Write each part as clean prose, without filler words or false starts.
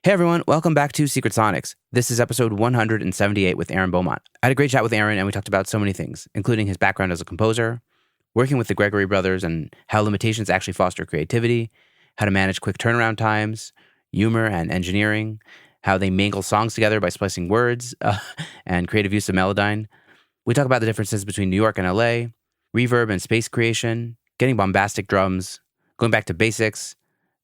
Hey everyone, welcome back to Secret Sonics. This is episode 178 with Aaron Beaumont. I had a great chat with Aaron and we talked about so many things, including his background as a composer, working with the Gregory Brothers and how limitations actually foster creativity, how to manage quick turnaround times, humor and engineering, how they mangle songs together by splicing words, and creative use of Melodyne. We talk about the differences between New York and LA, reverb and space creation, getting bombastic drums, going back to basics,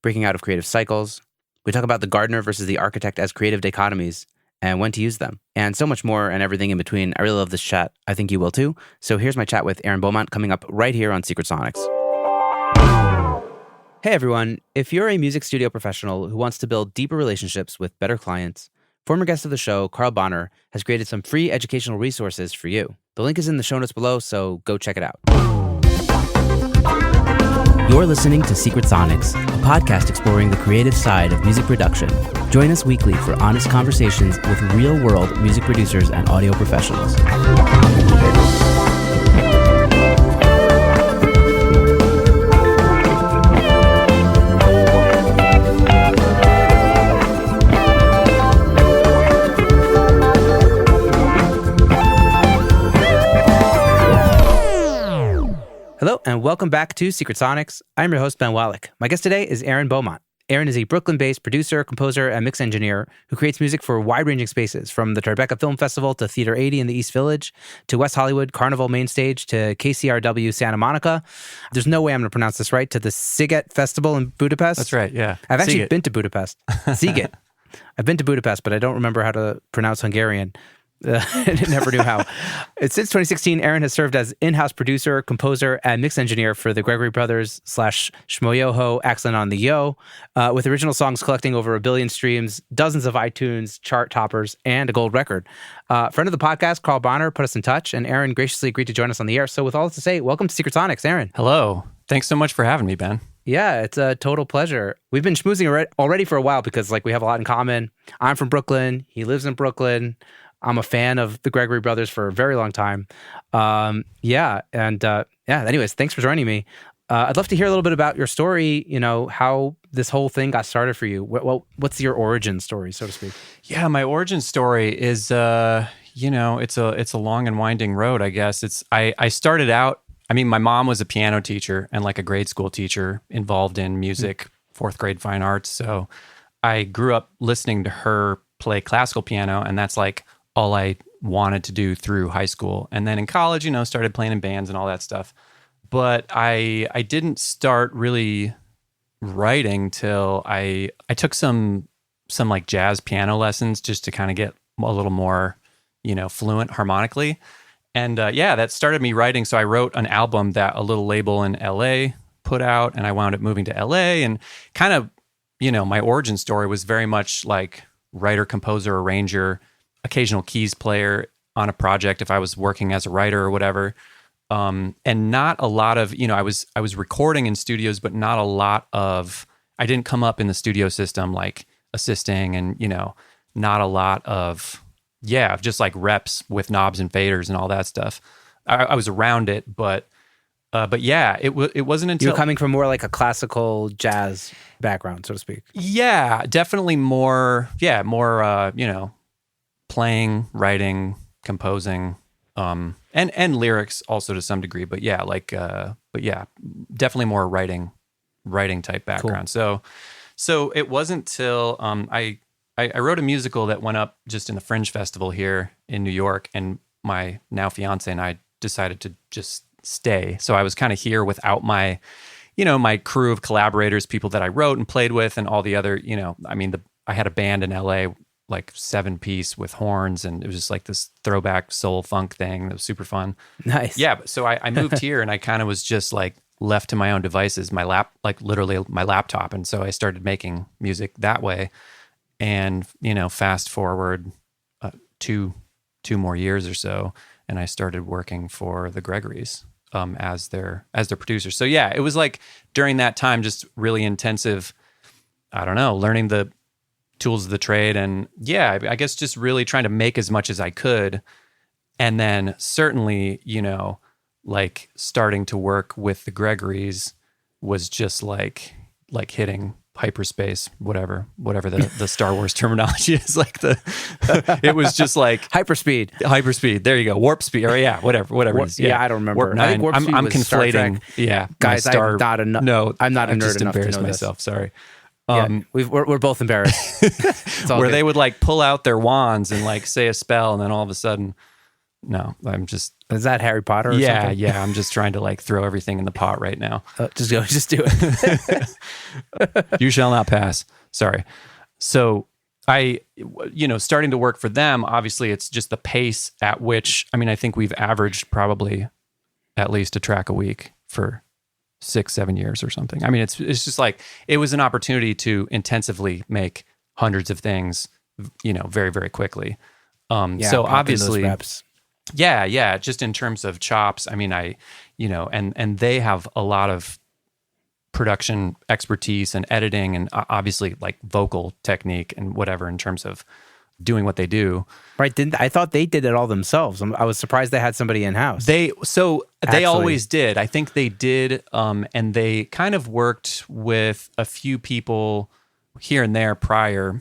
breaking out of creative cycles. We talk about the gardener versus the architect as creative dichotomies and when to use them, and so much more and everything in between. I really love this chat. I think you will too. So here's my chat with Aaron Beaumont coming up right here on Secret Sonics. Hey everyone, if you're a music studio professional who wants to build deeper relationships with better clients, former guest of the show, Carl Bonner, has created some free educational resources for you. The link is in the show notes below, so go check it out. You're listening to Secret Sonics, a podcast exploring the creative side of music production. Join us weekly for honest conversations with real-world music producers and audio professionals. Hello, and welcome back to Secret Sonics. I'm your host, Ben Wallach. My guest today is Aaron Beaumont. Aaron is a Brooklyn-based producer, composer, and mix engineer who creates music for wide-ranging spaces, from the Tribeca Film Festival to Theater 80 in the East Village, to West Hollywood Carnival Main Stage, to KCRW Santa Monica. There's no way I'm going to pronounce this right, to the Sziget Festival in Budapest. That's right, yeah. I've actually been to Budapest. Sziget. I've been to Budapest, but I don't remember how to pronounce Hungarian. I never knew how. Since 2016, Aaron has served as in-house producer, composer, and mix engineer for the Gregory Brothers / Shmoyoho Accent on the Yo, with original songs collecting over 1 billion streams, dozens of iTunes chart toppers, and a gold record. Friend of the podcast, Carl Bonner, put us in touch, and Aaron graciously agreed to join us on the air. So with all this to say, welcome to Secret Sonics, Aaron. Hello. Thanks so much for having me, Ben. Yeah, it's a total pleasure. We've been schmoozing already for a while because we have a lot in common. I'm from Brooklyn. He lives in Brooklyn. I'm a fan of the Gregory Brothers for a very long time. Anyways, thanks for joining me. I'd love to hear a little bit about your story, how this whole thing got started for you. What's your origin story, so to speak? Yeah, my origin story is, it's a long and winding road, I guess. I started out, my mom was a piano teacher and like a grade school teacher involved in music, fourth grade fine arts. So I grew up listening to her play classical piano, and that's like all I wanted to do through high school. And then in college, started playing in bands and all that stuff. But I didn't start really writing till I took some like jazz piano lessons just to kind of get a little more, fluent harmonically. And that started me writing. So I wrote an album that a little label in LA put out, and I wound up moving to LA, and kind of, my origin story was very much like writer, composer, arranger, occasional keys player on a project if I was working as a writer or whatever. And not a lot of, I was recording in studios, but not a lot of, I didn't come up in the studio system like assisting, and, not a lot of, just like reps with knobs and faders and all that stuff. I was around it, but it wasn't until... You're coming from more like a classical jazz background, so to speak. Yeah, definitely more, playing, writing, composing, and lyrics also to some degree, but definitely more writing type background. Cool. So it wasn't till I wrote a musical that went up just in the Fringe Festival here in New York, and my now fiance and I decided to just stay. So I was kind of here without my, my crew of collaborators, people that I wrote and played with, and all the other, I had a band in LA, like 7-piece with horns, and it was just like this throwback soul funk thing that was super fun. Nice. Yeah, so I moved here, and I kind of was just like left to my own devices, literally my laptop, and so I started making music that way. And fast forward two more years or so, and I started working for the Gregorys as their producer. So yeah, it was like during that time just really intensive, learning the tools of the trade, and I guess just really trying to make as much as I could. And then certainly, like starting to work with the Gregorys was just like hitting hyperspace, whatever the Star Wars terminology is, like it was just like hyperspeed. There you go. Warp speed, or whatever it is. Yeah, I don't remember. Warp 9. I think warp speed I'm was Star conflating. Trek. Yeah, guys, I'm not a no. I'm not a I nerd just enough to embarrassed know myself. this. Sorry. We're both embarrassed. It's all Where good. they would like pull out their wands and like say a spell, and then all of a sudden, no, I'm just. Is that Harry Potter? Or something? Yeah. I'm just trying to like throw everything in the pot right now. Just do it. You shall not pass. Sorry. So I, starting to work for them, obviously it's just the pace at which, I think we've averaged probably at least a track a week for 6-7 years or something. It's just like, it was an opportunity to intensively make hundreds of things, very, very quickly. So obviously, those reps. Yeah. Just in terms of chops, and they have a lot of production expertise and editing and obviously like vocal technique and whatever in terms of doing what they do. Right. I thought they did it all themselves. I was surprised they had somebody in-house. They always did. I think they did. And they kind of worked with a few people here and there prior.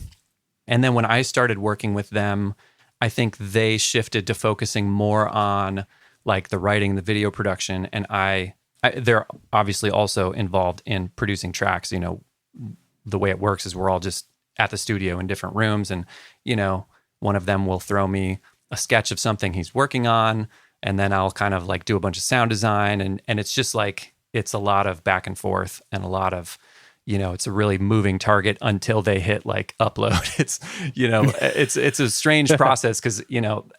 And then when I started working with them, I think they shifted to focusing more on like the writing, the video production, and they're obviously also involved in producing tracks. The way it works is we're all just at the studio in different rooms, and one of them will throw me a sketch of something he's working on, and then I'll kind of like do a bunch of sound design, and it's just like it's a lot of back and forth and a lot of it's a really moving target until they hit like upload. It's a strange process because,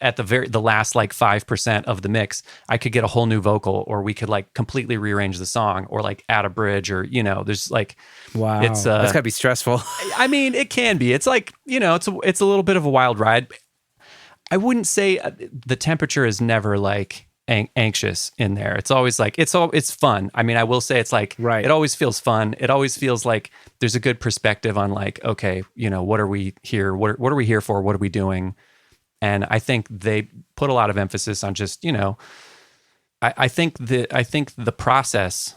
at the last like 5% of the mix, I could get a whole new vocal, or we could like completely rearrange the song, or like add a bridge, or, there's like, wow, that's gotta be stressful. It can be. It's like, it's a little bit of a wild ride. I wouldn't say the temperature is never like anxious in there. It's always like it's fun. I will say it's like right. It always feels fun. It always feels like there's a good perspective on like, okay, what are we here? What are we here for? What are we doing? And I think they put a lot of emphasis on just I think the process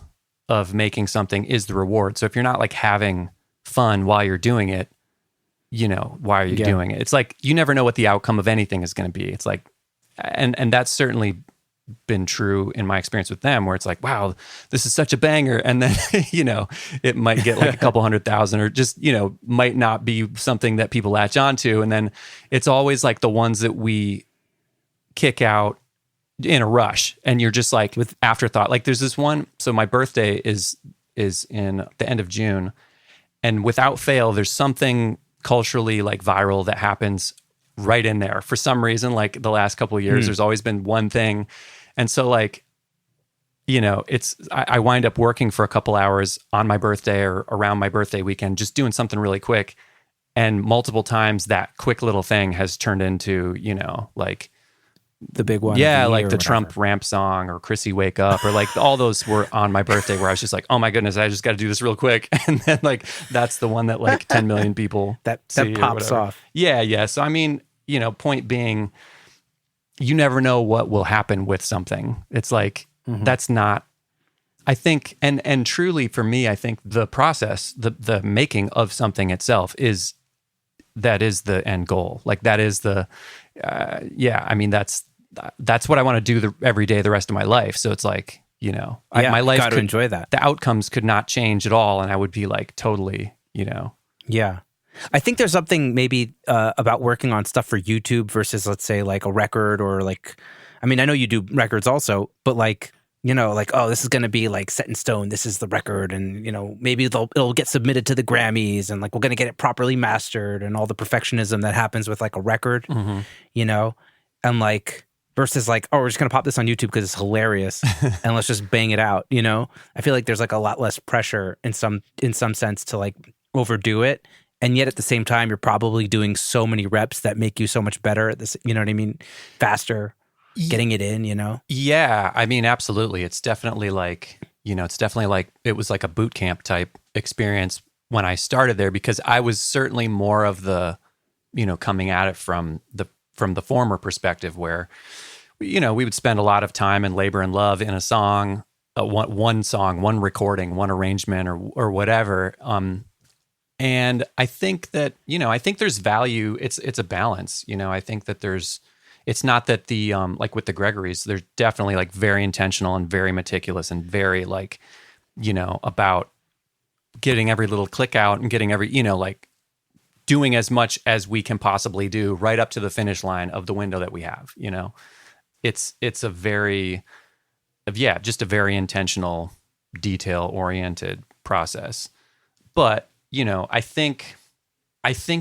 of making something is the reward. So if you're not like having fun while you're doing it, why are you doing it? It's like you never know what the outcome of anything is going to be. It's like, and that's certainly been true in my experience with them, where it's like, wow, this is such a banger, and then it might get like a couple 100,000, or just might not be something that people latch onto, and then it's always like the ones that we kick out in a rush, and you're just like with afterthought. Like there's this one, so my birthday is in the end of June, and without fail there's something culturally like viral that happens right in there for some reason. Like the last couple of years, there's always been one thing. And so like, I wind up working for a couple hours on my birthday or around my birthday weekend, just doing something really quick. And multiple times that quick little thing has turned into, like the big one. Yeah, like the Trump ramp song or Chrissy Wake Up, or like all those were on my birthday where I was just like, oh my goodness, I just got to do this real quick. And then like, that's the one that like 10 million people that see pops off. Yeah. So, point being, you never know what will happen with something. It's like, that's not, I think, and truly for me, I think the process, the making of something itself is the end goal. Like that is the, that's what I want to do every day, the rest of my life. So it's like, my life got to enjoy that. The outcomes could not change at all. And I would be like totally, Yeah. I think there's something maybe about working on stuff for YouTube versus, let's say, like a record, or like, I know you do records also, but like, like, oh, this is going to be like set in stone. This is the record. And, maybe it'll get submitted to the Grammys, and like, we're going to get it properly mastered, and all the perfectionism that happens with like a record, and like, versus like, oh, we're just going to pop this on YouTube because it's hilarious and let's just bang it out. I feel like there's like a lot less pressure in some sense to like overdo it. And yet at the same time, you're probably doing so many reps that make you so much better at this, you know what I mean? Faster, getting it in, Yeah, absolutely. It's definitely like, it was like a boot camp type experience when I started there, because I was certainly more of the, coming at it from the former perspective where, we would spend a lot of time and labor and love in a song, one song, one recording, one arrangement, or whatever. And I think that, I think there's value. It's a balance. I think that it's not that the, like with the Gregorys, they're definitely like very intentional and very meticulous and very like, about getting every little click out and getting every, like doing as much as we can possibly do right up to the finish line of the window that we have, It's a very, just a very intentional, detail-oriented process. But, I think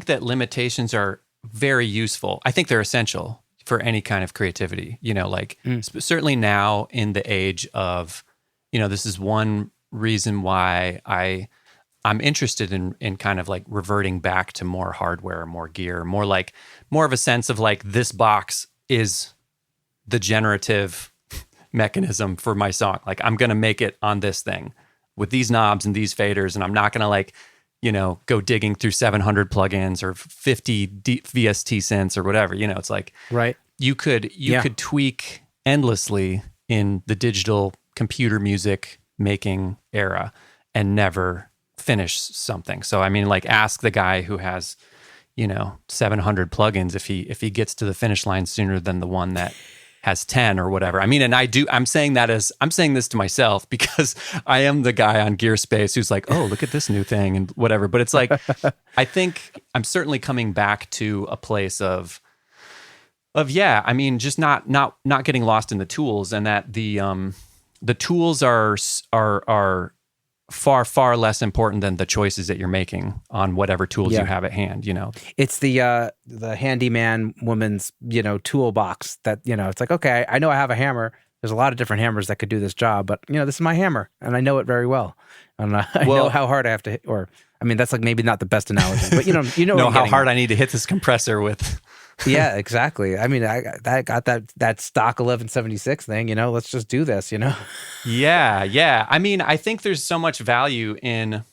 that limitations are very useful. I think they're essential for any kind of creativity, certainly now in the age of, this is one reason why I'm interested in kind of like reverting back to more hardware, more gear, more of a sense of like this box is the generative mechanism for my song. Like I'm going to make it on this thing with these knobs and these faders, and I'm not going to like, go digging through 700 plugins or 50 VST synths or whatever. It's like right. You could tweak endlessly in the digital computer music making era and never finish something. So I mean, like ask the guy who has 700 plugins if he gets to the finish line sooner than the one that has 10 or whatever. I mean, and I'm saying this to myself because I am the guy on Gearspace who's like, oh, look at this new thing and whatever. But it's like, I think I'm certainly coming back to a place of I mean, just not getting lost in the tools, and that the tools are far, far less important than the choices that you're making on whatever tools you have at hand, It's the handyman woman's, toolbox that, it's like, okay, I know I have a hammer. There's a lot of different hammers that could do this job, but, this is my hammer, and I know it very well. And I know how hard I have to hit, or, I mean, that's like maybe not the best analogy, but, know how hard I need to hit this compressor with. Yeah, exactly. I mean, I got that stock 1176 thing, let's just do this, Yeah. I mean, I think there's so much value in,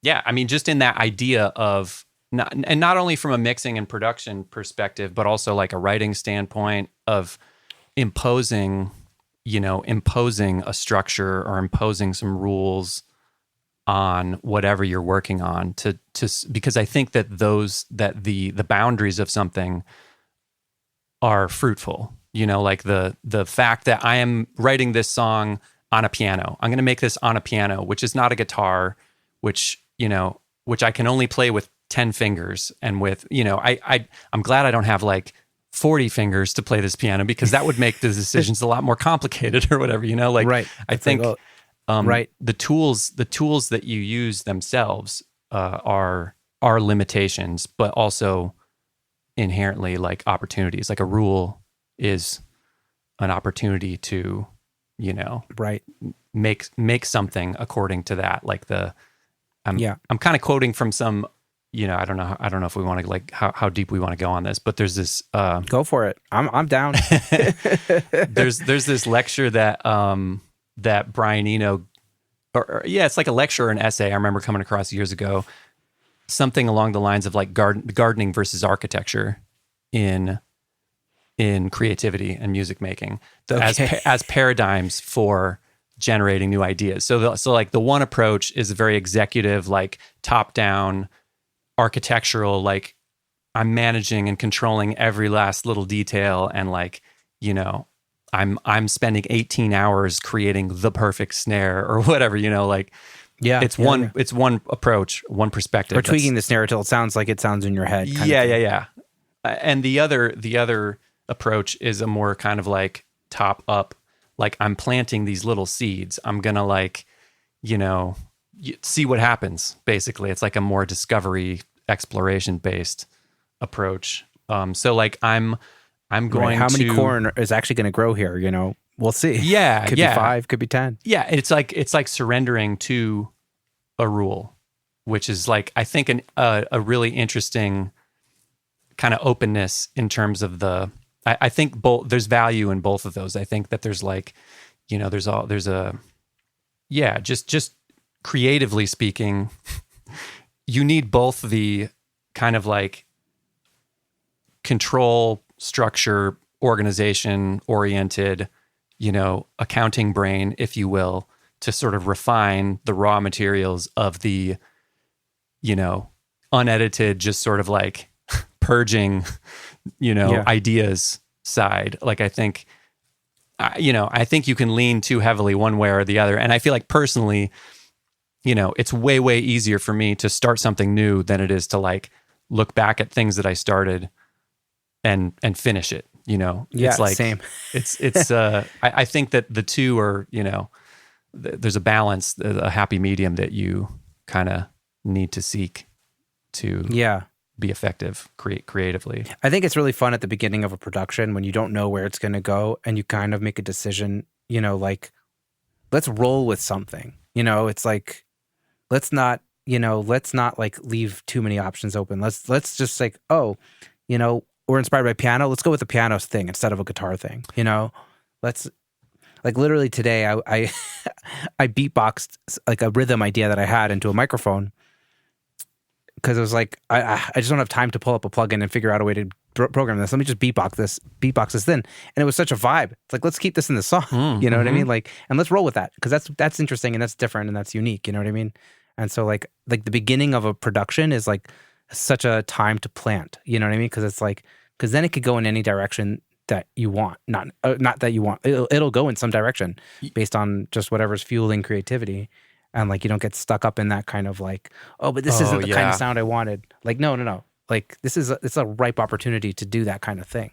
just in that idea of, not only from a mixing and production perspective, but also like a writing standpoint of imposing a structure or imposing some rules on whatever you're working on because I think that the boundaries of something are fruitful, like the fact that I am writing this song on a piano. I'm going to make this on a piano, which is not a guitar, which I can only play with 10 fingers. And with, I'm glad I don't have like 40 fingers to play this piano because that would make the decisions a lot more complicated or whatever, right. I think right. the tools that you use themselves are limitations, but also inherently like opportunities. Like a rule is an opportunity to, right, make something according to that. Like I'm kind of quoting from some, I don't know if we want to like how deep we want to go on this, but there's this go for it. I'm down. there's this lecture that that Brian Eno, it's like a lecture or an essay I remember coming across years ago, something along the lines of like gardening versus architecture in creativity and music making as paradigms for generating new ideas. So like the one approach is a very executive, like top down architectural, like I'm managing and controlling every last little detail, and like, I'm spending 18 hours creating the perfect snare or whatever, like it's one approach, one perspective. Or tweaking the snare till it sounds like it sounds in your head. Yeah. And the other approach is a more kind of like top up, like I'm planting these little seeds. I'm going to like, see what happens. Basically, it's like a more discovery, exploration based approach. So like I'm going how many to, corn is actually going to grow here? We'll see. Yeah. Could be 5, could be 10. Yeah. It's like surrendering to a rule, which is like, I think a really interesting kind of openness in terms of I think there's value in both of those. I think that there's like, just creatively speaking, you need both the kind of like control, structure, organization oriented, accounting brain, if you will, to sort of refine the raw materials of the, unedited, just sort of like purging, ideas side. Like I think, I think you can lean too heavily one way or the other. And I feel like personally, it's way, way easier for me to start something new than it is to like look back at things that I started and finish it. It's like, same. It's I think that the two are, there's a balance, a happy medium that you kind of need to seek to be effective, creatively. I think it's really fun at the beginning of a production when you don't know where it's going to go and you kind of make a decision, like, let's roll with something. It's like, let's not like leave too many options open. Let's just like, we're inspired by piano. Let's go with the piano thing instead of a guitar thing. Let's like literally today I I beatboxed like a rhythm idea that I had into a microphone because it was like I just don't have time to pull up a plugin and figure out a way to program this. Let me just beatbox this in, and it was such a vibe. It's like, let's keep this in the song. You know what I mean? Like, and let's roll with that because that's interesting and that's different and that's unique. You know what I mean? And so like the beginning of a production is like such a time to plant. You know what I mean? Because then it could go in any direction that you want, not that you want. It'll go in some direction based on just whatever's fueling creativity, and like you don't get stuck up in that kind of like, but this isn't the kind of sound I wanted. Like no. Like it's a ripe opportunity to do that kind of thing.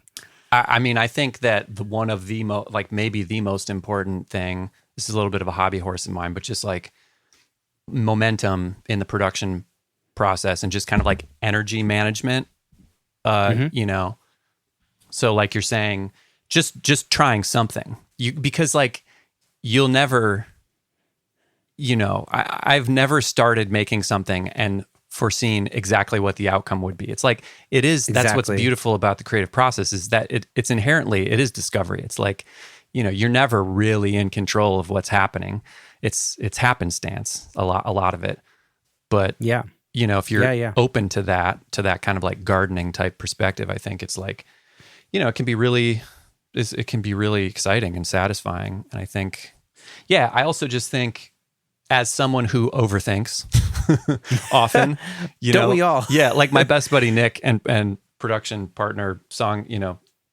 I mean, I think that one of the maybe the most important thing. This is a little bit of a hobby horse of mine, but just like momentum in the production process and just kind of like energy management. So like you're saying, just trying something. Because like you'll never, I've never started making something and foreseen exactly what the outcome would be. It's like it is. Exactly. That's what's beautiful about the creative process is that it's inherently it is discovery. It's like you're never really in control of what's happening. It's happenstance a lot of it. But if you're open to that kind of like gardening type perspective, I think it's like it can be really exciting and satisfying. And I think I also just think as someone who overthinks often, don't we all? Yeah, like my best buddy Nick and production partner, song,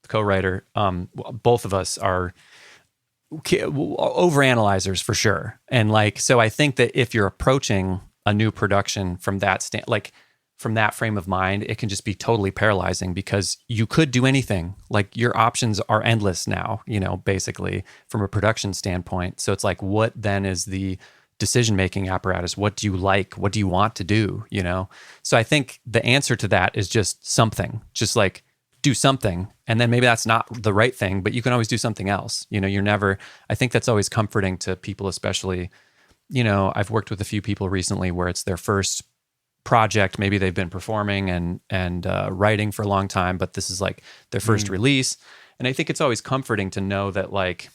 co-writer, both of us are overanalyzers for sure. And like, so I think that if you're approaching a new production from that from that frame of mind, it can just be totally paralyzing because you could do anything. Like your options are endless now, basically from a production standpoint. So it's like, what then is the decision-making apparatus? What do you like? What do you want to do? So I think the answer to that is just something, just like do something. And then maybe that's not the right thing, but you can always do something else. I think that's always comforting to people, especially, I've worked with a few people recently where it's their first project. Maybe they've been performing and writing for a long time, but this is like their first release. And I think it's always comforting to know that like,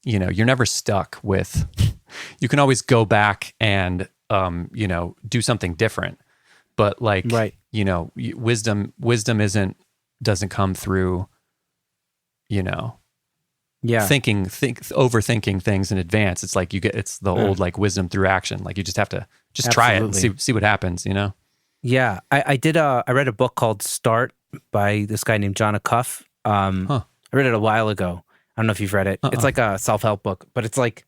you're never stuck with, you can always go back and, do something different, but like, right. Wisdom doesn't come through, overthinking things in advance. It's like it's the old like wisdom through action. Like you just have to try it and see what happens, Yeah. I read a book called Start by this guy named John Acuff. I read it a while ago. I don't know if you've read it. It's like a self-help book, but it's like,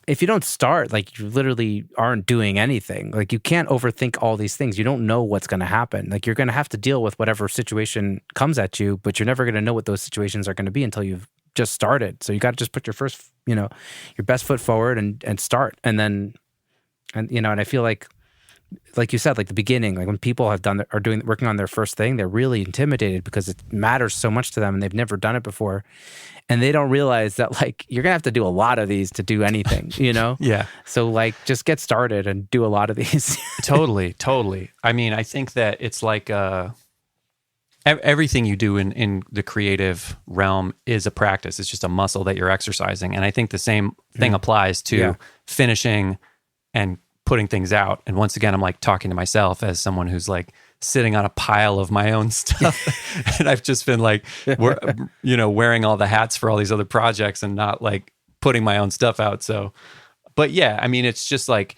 if you don't start, like you literally aren't doing anything. Like you can't overthink all these things. You don't know what's going to happen. Like you're going to have to deal with whatever situation comes at you, but you're never going to know what those situations are going to be until you've just started. So you got to just put your first, your best foot forward and start. And I feel like you said, like the beginning, like when people working on their first thing, they're really intimidated because it matters so much to them and they've never done it before. And they don't realize that like, you're going to have to do a lot of these to do anything, Yeah. So like, just get started and do a lot of these. Totally. I mean, I think that it's like, everything you do in the creative realm is a practice. It's just a muscle that you're exercising. And I think the same thing applies to finishing and putting things out. And once again, I'm like talking to myself as someone who's like sitting on a pile of my own stuff. And I've just been like, wearing all the hats for all these other projects and not like putting my own stuff out. So, but yeah, I mean, it's just like,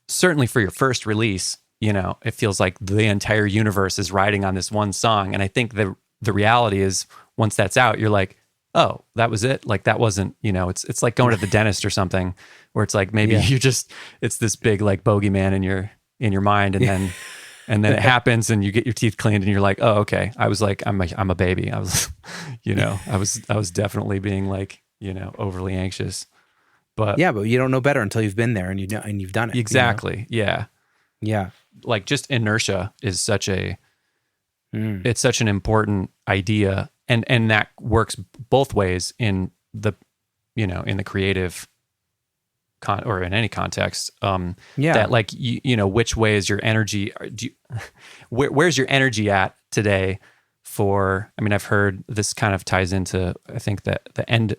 certainly for your first release, it feels like the entire universe is riding on this one song. And I think the reality is once that's out, you're like, oh, that was it. Like that wasn't, it's like going to the dentist or something where it's like, maybe it's this big like bogeyman in your mind. And then it happens and you get your teeth cleaned and you're like, oh, okay. I was like, I'm a baby. I was, I was definitely being like, overly anxious, but yeah, but you don't know better until you've been there and you've done it. Exactly. Yeah. Yeah. Like just inertia is it's such an important idea. And that works both ways in the, in the creative or in any context. That like, which way is your energy? Where's your energy at today I've heard this kind of ties into, I think that the end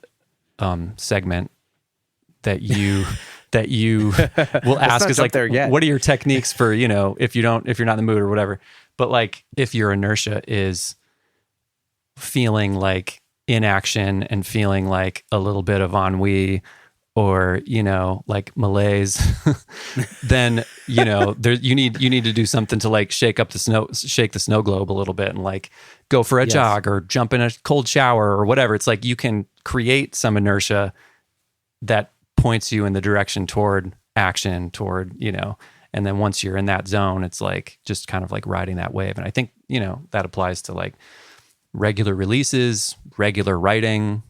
segment that you will ask is like, what are your techniques for, if you're not in the mood or whatever, but like if your inertia is feeling like inaction and feeling like a little bit of ennui or, like malaise, then, you need to do something to like shake the snow globe a little bit and like go for a jog or jump in a cold shower or whatever. It's like you can create some inertia that points you in the direction toward action, and then once you're in that zone, it's like just kind of like riding that wave. And I think, that applies to like regular releases, regular writing,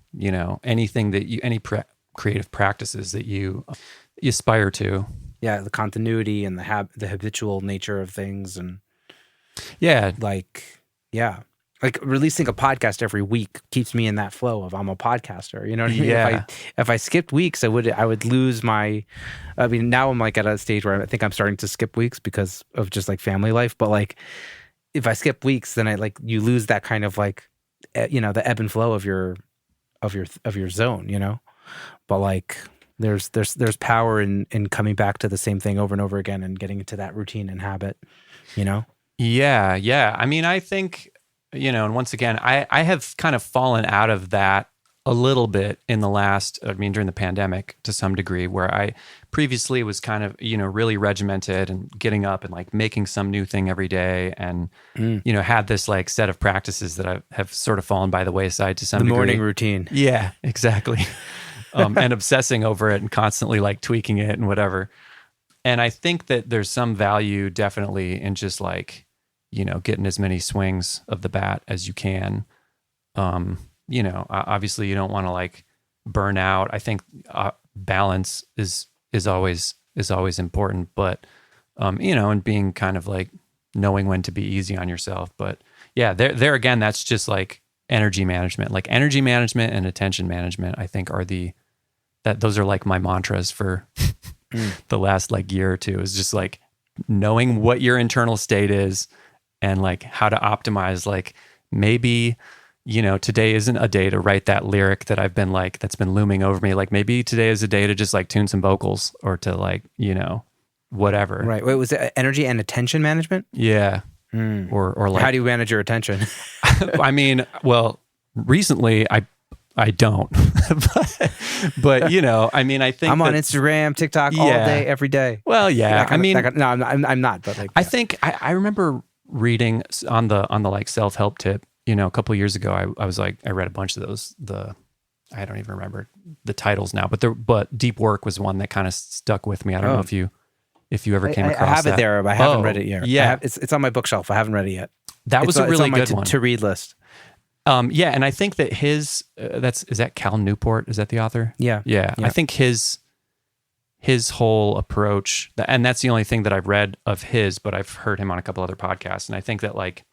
anything that creative practices that you aspire to. Yeah, the continuity and the habitual nature of things, and like releasing a podcast every week keeps me in that flow of I'm a podcaster. You know what I mean? Yeah. If I skipped weeks, I would lose my. I mean, now I'm like at a stage where I think I'm starting to skip weeks because of just like family life. But like, if I skip weeks, then you lose that kind of like, the ebb and flow of your zone. But like, there's power in coming back to the same thing over and over again and getting into that routine and habit. Yeah. I mean, I think. And once again, I have kind of fallen out of that a little bit in during the pandemic to some degree, where I previously was kind of, really regimented and getting up and like making some new thing every day. And, had this like set of practices that I have sort of fallen by the wayside to some degree. The morning routine. Yeah, exactly. And obsessing over it and constantly like tweaking it and whatever. And I think that there's some value definitely in just like, getting as many swings of the bat as you can. Obviously you don't want to like burn out. I think balance is always important, but and being kind of like knowing when to be easy on yourself. But yeah, there again, that's just like energy management. Like energy management and attention management, I think those are like my mantras for the last like year or two, is just like knowing what your internal state is and like how to optimize. Like maybe, today isn't a day to write that lyric that I've been like, that's been looming over me. Like maybe today is a day to just like tune some vocals or to like, whatever. Right. Wait, was it energy and attention management? Yeah. Or like, how do you manage your attention? I mean, well, recently I don't, but I mean, I think I'm on Instagram, TikTok all day, every day. Well, yeah. I'm not, but like, I think I remember reading on the like self-help tip, a couple of years ago, I was like, I read a bunch of those, I don't even remember the titles now, but Deep Work was one that kind of stuck with me. I don't know if you ever came across that. I have it there, but I haven't read it yet. Yeah. It's on my bookshelf. I haven't read it yet. That was a really good one. To read list. Yeah. And I think that is that Cal Newport? Is that the author? Yeah. I think his whole approach, and that's the only thing that I've read of his, but I've heard him on a couple other podcasts. And I think that like,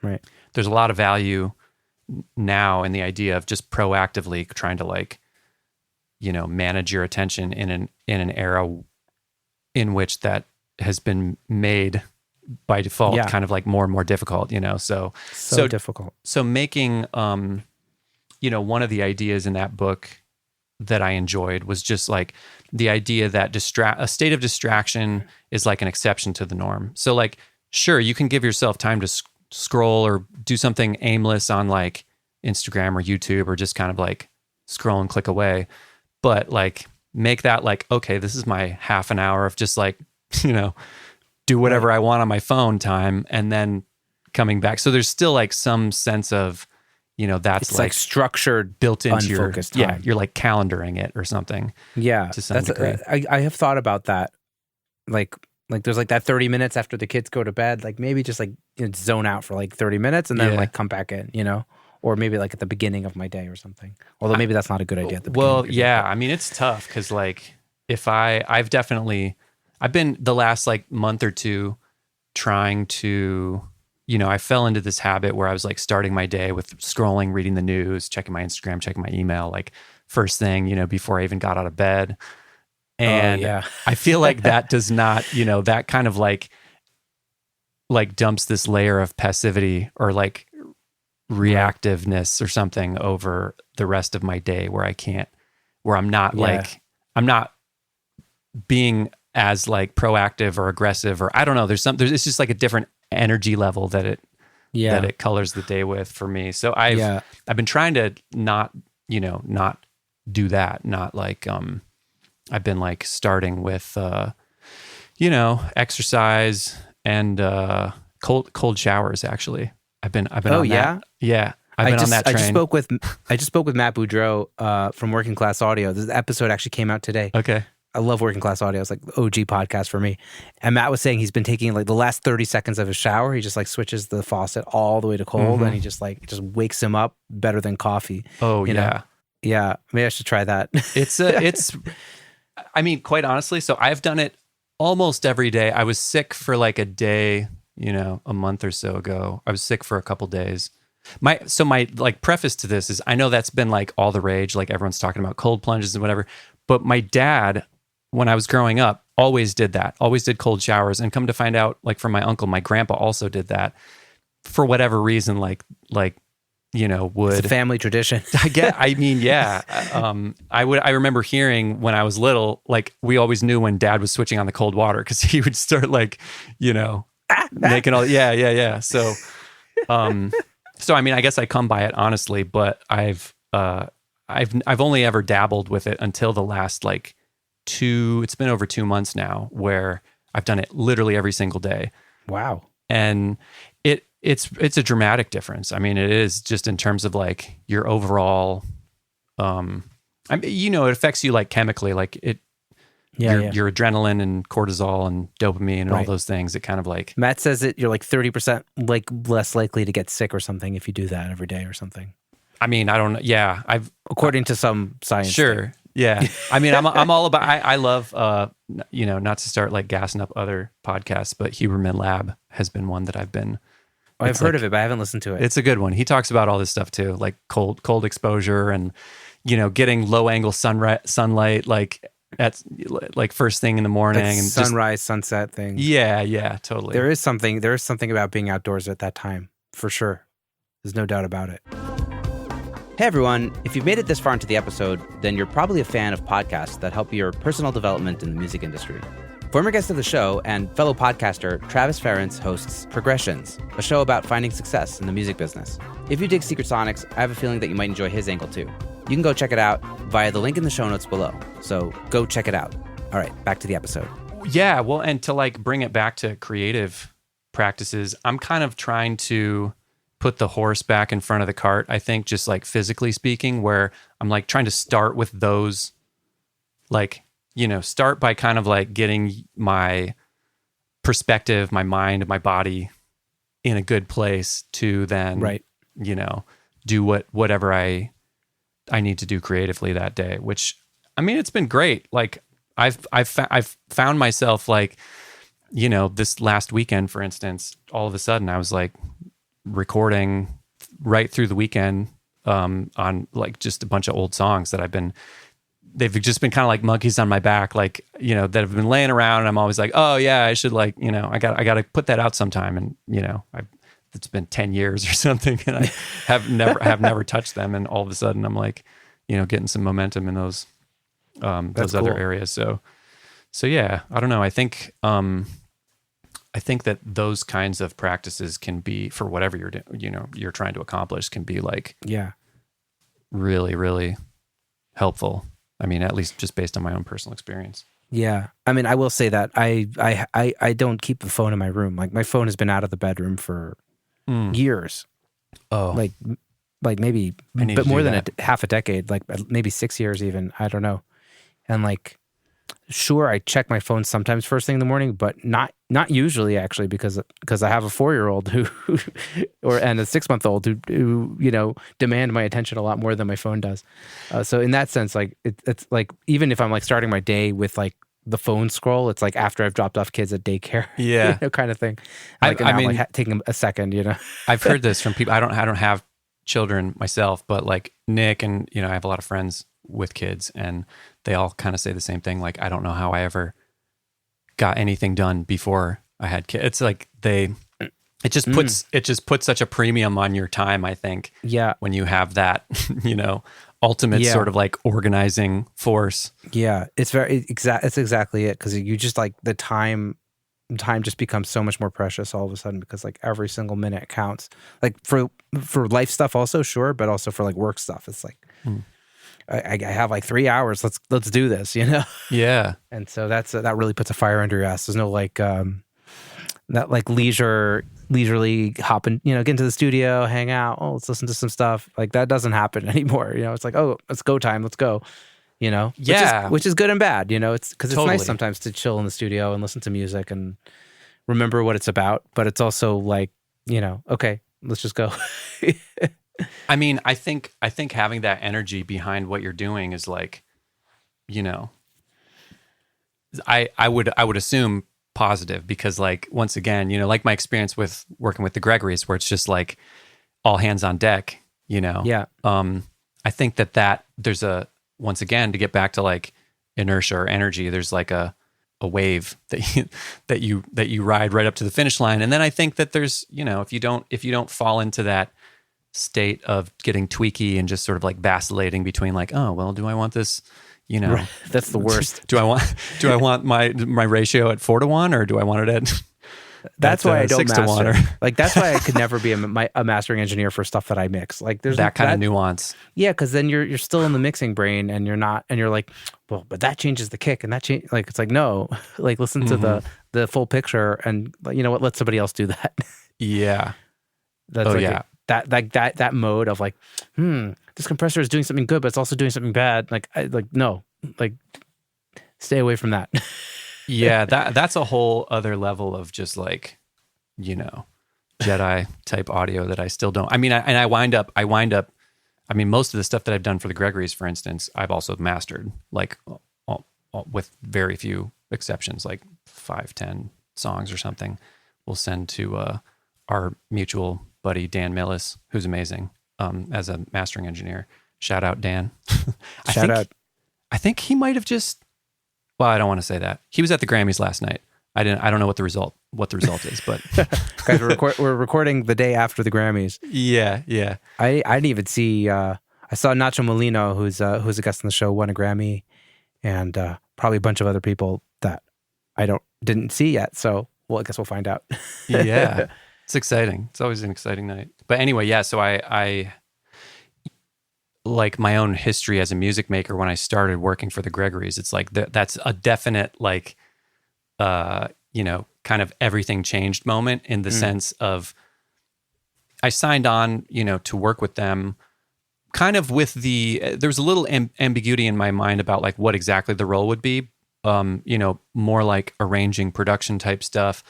right, there's a lot of value now in the idea of just proactively trying to like, manage your attention in an era in which that has been made by default kind of like more and more difficult, so difficult. So making, one of the ideas in that book that I enjoyed was just like the idea that a state of distraction is like an exception to the norm. So like, sure, you can give yourself time to scroll or do something aimless on like Instagram or YouTube or just kind of like scroll and click away. But like make that like, okay, this is my half an hour of just like, do whatever I want on my phone time, and then coming back. So there's still like some sense of, that's it's like structured, built into unfocused your, time. you're like calendaring it or something. Yeah. To some degree. I have thought about that. Like there's like that 30 minutes after the kids go to bed, like maybe just like zone out for like 30 minutes and then like come back in, or maybe like at the beginning of my day or something. Although maybe that's not a good idea at the beginning. Well, yeah. I mean, it's tough because like if I've been the last like month or two trying to, I fell into this habit where I was like starting my day with scrolling, reading the news, checking my Instagram, checking my email, like first thing, before I even got out of bed. And I feel like that does not, that kind of like dumps this layer of passivity or like reactiveness or something over the rest of my day where I'm not I'm not being as like proactive or aggressive, or I don't know. It's just like a different energy level that it colors the day with for me. So I've been trying to not do that. Not like, I've been like starting with, exercise and, cold showers. Actually, I've been on that. Yeah. I've been on that train. I just spoke with Matt Boudreau, from Working Class Audio. This episode actually came out today. Okay. I love Working Class Audio. It's like the OG podcast for me. And Matt was saying he's been taking like the last 30 seconds of his shower. He just like switches the faucet all the way to cold, and he just wakes him up better than coffee. Oh, you know? Yeah. Maybe I should try that. I mean, quite honestly, so I've done it almost every day. I was sick for like a day, a month or so ago. I was sick for a couple days. My like preface to this is I know that's been like all the rage, like everyone's talking about cold plunges and whatever. But my dad, when I was growing up, always did that, always did cold showers. And come to find out, like from my uncle, my grandpa also did that for whatever reason, would. It's a family tradition. I remember hearing when I was little, like we always knew when dad was switching on the cold water because he would start like, making all, So, so I mean, I guess I come by it honestly, but I've only ever dabbled with it until the last it's been over 2 months now where I've done it literally every single day. Wow. And it's a dramatic difference. I mean, it is just in terms of like your overall, it affects you like chemically, like your adrenaline and cortisol and dopamine and all those things. It kind of like Matt says that you're like 30% like less likely to get sick or something if you do that every day or something. I mean, I don't know. Yeah, according to some science. Sure. Thing. Yeah. I mean, I'm all about. I love not to start like gassing up other podcasts, but Huberman Lab has been one that I've been. I've heard of it, but I haven't listened to it. It's a good one. He talks about all this stuff too, like cold exposure and getting low angle sunlight like at like first thing in the morning like and sunrise sunset thing. Yeah, totally. There is something about being outdoors at that time for sure. There's no doubt about it. Hey everyone, if you've made it this far into the episode, then you're probably a fan of podcasts that help your personal development in the music industry. Former guest of the show and fellow podcaster Travis Ferentz hosts Progressions, a show about finding success in the music business. If you dig Secret Sonics, I have a feeling that you might enjoy his angle too. You can go check it out via the link in the show notes below. So go check it out. All right, back to the episode. Yeah, well, and to like bring it back to creative practices, I'm kind of trying to put the horse back in front of the cart, I think, just like physically speaking, where I'm like trying to start with those, like, start by kind of like getting my perspective, my mind, my body in a good place to then, do whatever I need to do creatively that day, which, I mean, it's been great. Like I've found myself like, this last weekend, for instance, all of a sudden I was like, recording right through the weekend on like just a bunch of old songs that they've just been kind of like monkeys on my back, like, that have been laying around. And I'm always like, oh yeah, I should like, I got to put that out sometime. And, it's been 10 years or something and I have never touched them. And all of a sudden I'm like, getting some momentum in those other areas. So yeah, I don't know. I think that those kinds of practices can be, for whatever you're trying to accomplish, can be like, really, really helpful. I mean, at least just based on my own personal experience. Yeah. I mean, I will say that I don't keep the phone in my room. Like my phone has been out of the bedroom for years. Oh, Like maybe I need but to more do than that. half a decade, like maybe 6 years even. I don't know. And like sure, I check my phone sometimes first thing in the morning, but not usually actually because I have a 4-year-old who and a 6-month-old who demand my attention a lot more than my phone does. So in that sense, like it's like even if I'm like starting my day with like the phone scroll, it's like after I've dropped off kids at daycare, Yeah. kind of thing. I, Like I now I'm mean, like taking a second, I've heard this from people. I don't have children myself, but like Nick and I have a lot of friends with kids, and they all kind of say the same thing. Like, I don't know how I ever got anything done before I had kids. It's like it just puts such a premium on your time, I think. Yeah. When you have that, ultimate sort of like organizing force. Yeah, it's it's exactly it, because you just like the time just becomes so much more precious all of a sudden, because like every single minute counts. Like for life stuff also, sure, but also for like work stuff. It's like I have like 3 hours. Let's do this, Yeah. And so that really puts a fire under your ass. There's no like that like leisurely hop in, get into the studio, hang out. Oh, let's listen to some stuff. Like that doesn't happen anymore. It's like, oh, it's go time. Let's go. Yeah. Which is good and bad. It's because Totally. it's nice sometimes to chill in the studio and listen to music and remember what it's about. But it's also like, okay, let's just go. I mean, I think having that energy behind what you're doing is like, I would assume positive, because like once again, like my experience with working with the Gregorys, where it's just like all hands on deck, Yeah. I think that there's once again, to get back to like inertia or energy, there's like a wave that you ride right up to the finish line. And then I think that there's, if you don't fall into that state of getting tweaky and just sort of like vacillating between like, oh, well, do I want this, Right. That's the worst. do I want my ratio at 4-1, or do I want it at That's why I don't 6-1, master. Like that's why I could never be a mastering engineer for stuff that I mix. Like there's that kind of nuance. Yeah, because then you're still in the mixing brain, and you're like, well, but that changes the kick, and that change. Like it's like no, like listen to the full picture, and you know what? Let somebody else do that. Yeah. That's that mode of like, this compressor is doing something good, but it's also doing something bad. Like no, like stay away from that. Yeah, that's a whole other level of just like, Jedi type audio that I still don't. I mean, I wind up. I mean, most of the stuff that I've done for the Gregorys, for instance, I've also mastered, like all, with very few exceptions, like 5-10 songs or something. We'll send to our mutual buddy Dan Millis, who's amazing as a mastering engineer. Shout out Dan. I think he might have just. Well, I don't want to say that. He was at the Grammys last night. I don't know what the result is, but guys, we're recording the day after the Grammys. Yeah. I didn't even see. I saw Nacho Molino, who's a guest on the show, won a Grammy, and probably a bunch of other people that I didn't see yet. So, well, I guess we'll find out. Yeah, it's exciting. It's always an exciting night. But anyway, yeah. So I like my own history as a music maker. When I started working for the Gregorys, it's like that's a definite like, kind of everything changed moment, in the sense of I signed on, to work with them kind of with there was a little ambiguity in my mind about like what exactly the role would be, more like arranging production type stuff.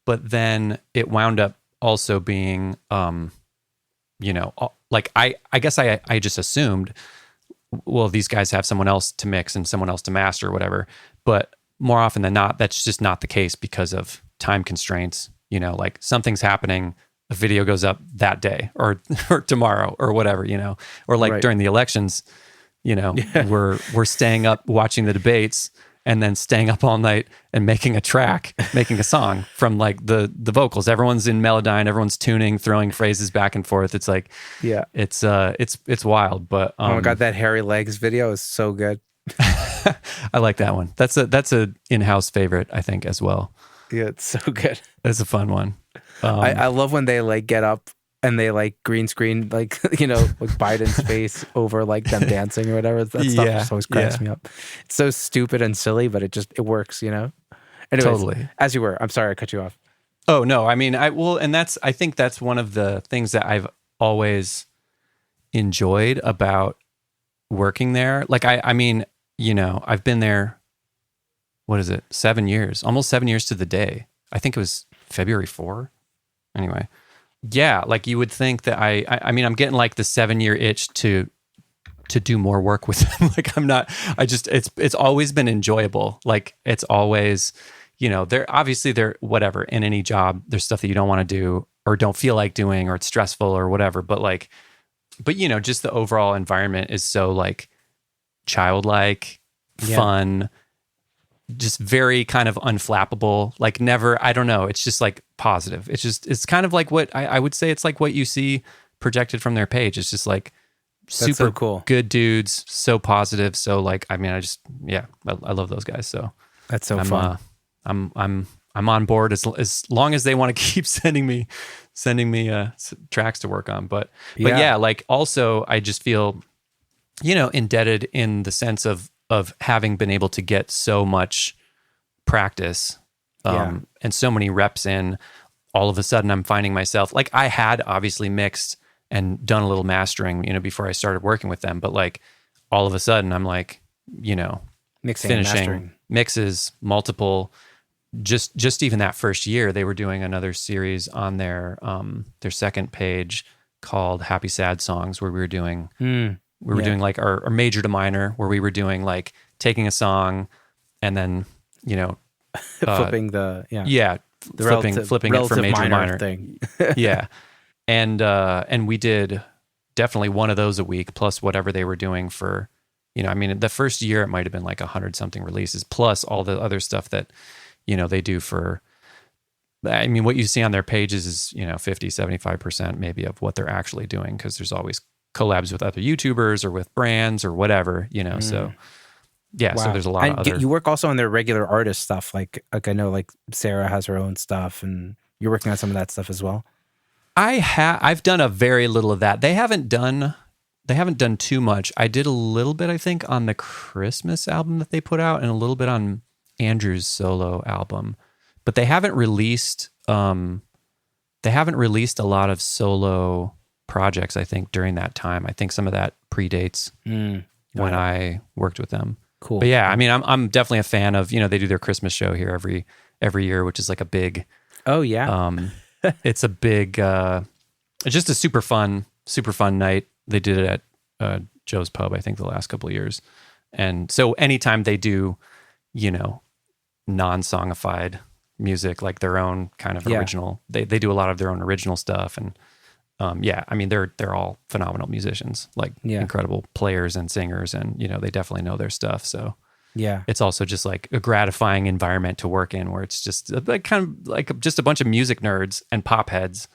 But then it wound up also being, like I guess I just assumed, well, these guys have someone else to mix and someone else to master or whatever. But more often than not, that's just not the case because of time constraints. Like something's happening, a video goes up that day or tomorrow or whatever, or like right. During the elections, we're staying up watching the debates and then staying up all night and making a song from like the vocals. Everyone's in Melodyne, everyone's tuning, throwing phrases back and forth. It's like, yeah, it's wild. But oh my God, that Hairy Legs video is so good. I like that one. That's a in-house favorite, I think, as well. Yeah, it's so good. It's a fun one. I love when they like get up and they like green screen like like Biden's face over like them dancing or whatever. That stuff just always cracks me up. It's so stupid and silly, but it works. Anyways, Totally. as you were, I'm sorry I cut you off. Oh no, I mean I think that's one of the things that I've always enjoyed about working there. Like I mean, I've been there, what is it, 7 years, almost 7 years to the day. I think it was February 4. Anyway, yeah, like you would think that I mean, I'm getting like the 7-year itch to do more work with them. Like it's always been enjoyable. Like it's always, they're whatever, in any job, there's stuff that you don't want to do or don't feel like doing, or it's stressful or whatever. But just the overall environment is so like childlike, fun, just very kind of unflappable, like never, I don't know. It's just like positive. It's kind of like what I would say it's like what you see projected from their page. It's just like super so cool, good dudes, so positive. So like, I mean, I love those guys. So that's so fun. I'm on board as long as they want to keep sending me tracks to work on. But yeah, like also I just feel, indebted in the sense of having been able to get so much practice and so many reps in. All of a sudden I'm finding myself, like I had obviously mixed and done a little mastering, before I started working with them. But like all of a sudden I'm like, mixing, finishing mixes, multiple. Just even that first year, they were doing another series on their second page called Happy Sad Songs, where we were doing doing like our major to minor, where we were doing like taking a song and then flipping flipping it from major to minor thing. Yeah, and we did definitely one of those a week, plus whatever they were doing for, I mean, the first year it might have been like 100 something releases, plus all the other stuff that they do for, I mean, what you see on their pages is, 50, 75% maybe of what they're actually doing, because there's always collabs with other YouTubers or with brands or whatever, so yeah. Wow. So there's a lot of other. You work also on their regular artist stuff. Like I know like Sarah has her own stuff, and you're working on some of that stuff as well. I've done a very little of that. They haven't done too much. I did a little bit, I think, on the Christmas album that they put out, and a little bit on Andrew's solo album, but they haven't released a lot of solo projects, I think, during that time. I think some of that predates when I worked with them. Cool. But yeah, I mean, I'm definitely a fan of, they do their Christmas show here every year, which is like a big, it's a big, it's just a super fun night. They did it at Joe's Pub, I think, the last couple of years. And so anytime they do, non-songified music, like their own kind of original, they do a lot of their own original stuff. And I mean, they're all phenomenal musicians, like incredible players and singers, and they definitely know their stuff. So it's also just like a gratifying environment to work in, where it's just like kind of like just a bunch of music nerds and pop heads,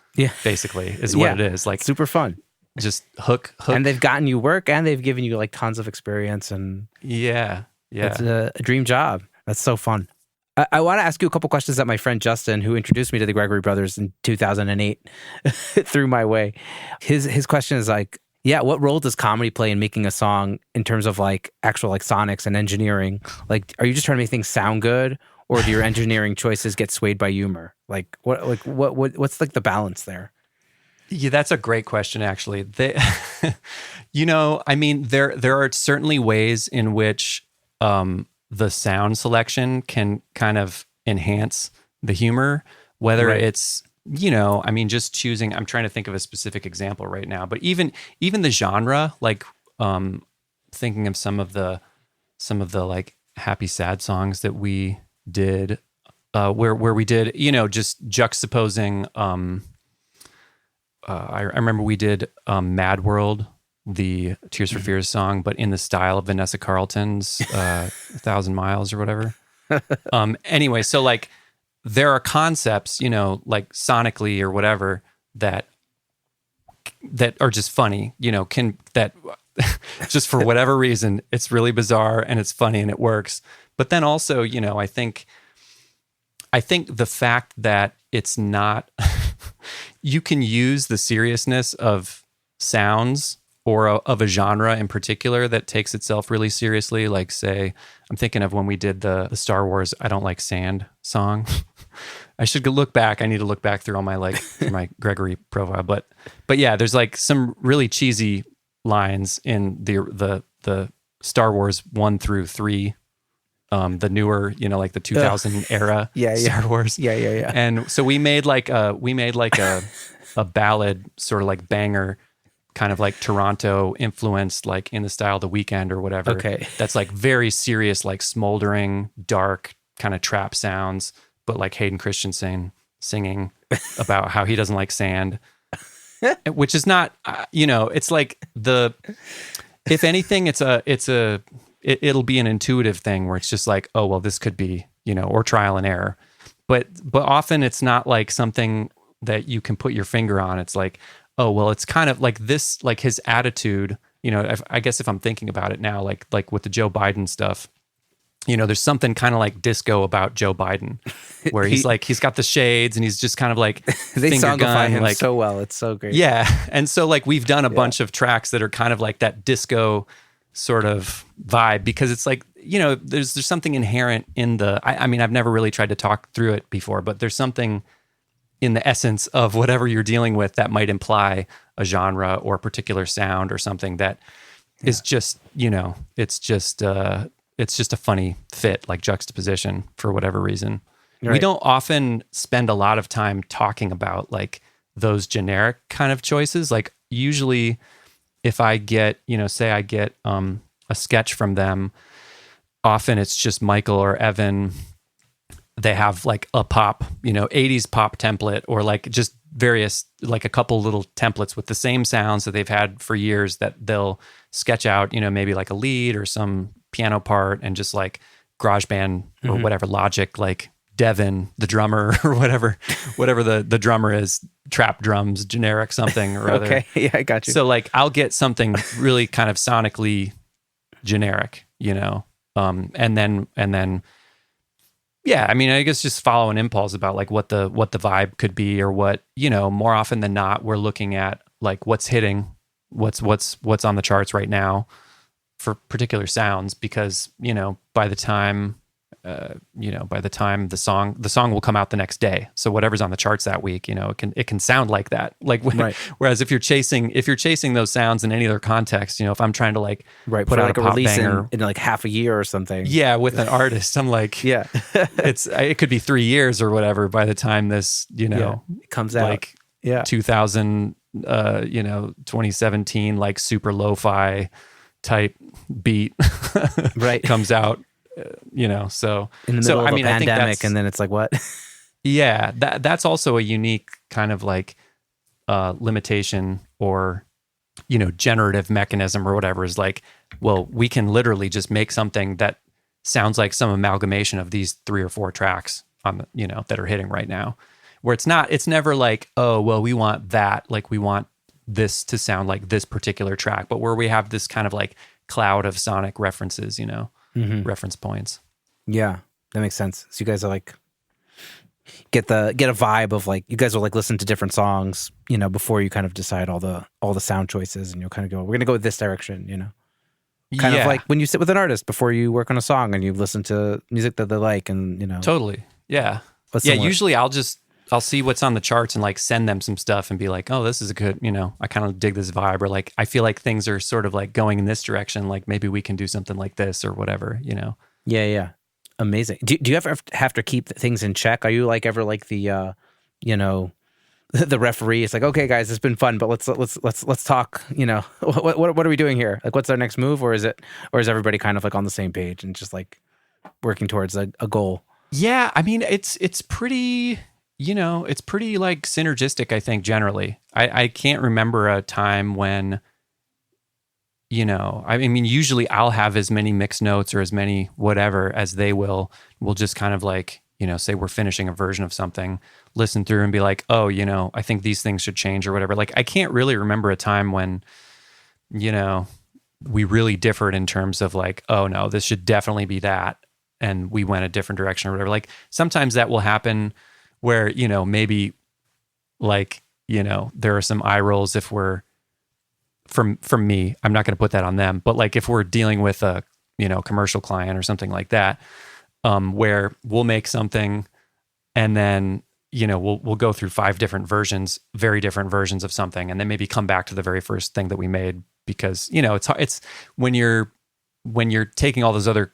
basically is what it is. Like super fun. Just hook. And they've gotten you work, and they've given you like tons of experience, and it's a dream job. That's so fun. I want to ask you a couple questions that my friend Justin, who introduced me to the Gregory Brothers in 2008, threw my way. His question is like, what role does comedy play in making a song in terms of like actual like sonics and engineering? Like, are you just trying to make things sound good, or do your engineering choices get swayed by humor? Like, what's like the balance there? Yeah, that's a great question, actually. I mean, there are certainly ways in which the sound selection can kind of enhance the humor, whether it's, I mean, just choosing, I'm trying to think of a specific example right now, but even the genre, like thinking of some of the like happy sad songs that we did, where we did, just juxtaposing, I remember we did Mad World, the Tears for Fears song, but in the style of Vanessa Carlton's 1,000 Miles or whatever. Anyway, so like there are concepts, like sonically or whatever that are just funny, that just for whatever reason, it's really bizarre and it's funny and it works. But then also, I think the fact that it's not, you can use the seriousness of sounds or of a genre in particular that takes itself really seriously. Like, say, I'm thinking of when we did the Star Wars "I Don't Like Sand" song. I should look back. I need to look back through all my through my Gregory profile. But yeah, there's like some really cheesy lines in the Star Wars 1 through 3. The newer, like the 2000 era Star Wars. Yeah. And so we made like a ballad sort of like banger, kind of like Toronto influenced, like in the style of The Weeknd or whatever. Okay. That's like very serious, like smoldering, dark kind of trap sounds, but like Hayden Christensen singing about how he doesn't like sand, which is not, it's like if anything, it'll be an intuitive thing where it's just like, oh, well, this could be, or trial and error. But often it's not like something that you can put your finger on. It's like, oh, well, it's kind of like this, like his attitude, I guess if I'm thinking about it now, like with the Joe Biden stuff, there's something kind of like disco about Joe Biden where he's got the shades and he's just kind of like they finger songify gun, him like, so well. It's so great. Yeah. And so like we've done a bunch of tracks that are kind of like that disco sort of vibe, because it's like, there's something inherent in I mean, I've never really tried to talk through it before, but there's something in the essence of whatever you're dealing with that might imply a genre or a particular sound or something that is just, it's just a funny fit, like juxtaposition for whatever reason. Right. We don't often spend a lot of time talking about like those generic kind of choices. Like usually if I get, say I get a sketch from them, often it's just Michael or Evan. They have like a pop, 80s pop template, or like just various, like a couple little templates with the same sounds that they've had for years that they'll sketch out, maybe like a lead or some piano part, and just like GarageBand or whatever Logic, like Devin, the drummer, or whatever the drummer is, trap drums, generic something or other. Okay, yeah, I got you. So like I'll get something really kind of sonically generic, and then yeah, I mean, I guess just follow an impulse about like what the vibe could be, or what, more often than not, we're looking at like what's hitting, what's on the charts right now for particular sounds, because, by the time the song will come out the next day. So whatever's on the charts that week, it can sound like that. Like, right. Whereas if you're chasing those sounds in any other context, if I'm trying to like put out like a pop release banger in like half a year or something. Yeah, with an artist, I'm like, yeah, it could be 3 years or whatever by the time this, it comes out. Like 2000, 2017, like super lo-fi type beat, right, comes out. So in the middle of a I think pandemic, and then it's like, what? Yeah, that's also a unique kind of like limitation, or generative mechanism or whatever, is like, well, we can literally just make something that sounds like some amalgamation of these 3 or 4 tracks on that are hitting right now, where it's never like, oh, well, we want that, like we want this to sound like this particular track, but where we have this kind of like cloud of sonic references, reference points. Yeah, that makes sense. So you guys are like get a vibe of like, you guys will like listen to different songs, before you kind of decide all the sound choices, and you'll kind of go, we're gonna go with this direction, kind of like when you sit with an artist before you work on a song and you listen to music that they like, and totally, yeah. Usually I'll see what's on the charts and like send them some stuff and be like, oh, this is a good, I kind of dig this vibe, or like I feel like things are sort of like going in this direction, like maybe we can do something like this or whatever, Yeah. Amazing. Do you ever have to keep things in check? Are you like ever like the the referee? It's like, okay, guys, it's been fun, but let's talk. What are we doing here? Like, what's our next move, or is everybody kind of like on the same page and just like working towards a goal? Yeah, I mean, it's pretty. It's pretty like synergistic, I think, generally. I can't remember a time when, I mean, usually I'll have as many mixed notes or as many whatever as they will. We'll just kind of like, say we're finishing a version of something, listen through and be like, oh, I think these things should change or whatever. Like, I can't really remember a time when, we really differed in terms of like, oh no, this should definitely be that, and we went a different direction or whatever. Like, sometimes that will happen where, maybe like there are some eye rolls if we're, from me, I'm not going to put that on them, but like if we're dealing with a, commercial client or something like that, where we'll make something and then, we'll go through 5 different versions, very different versions of something, and then maybe come back to the very first thing that we made because, it's when you're taking all those other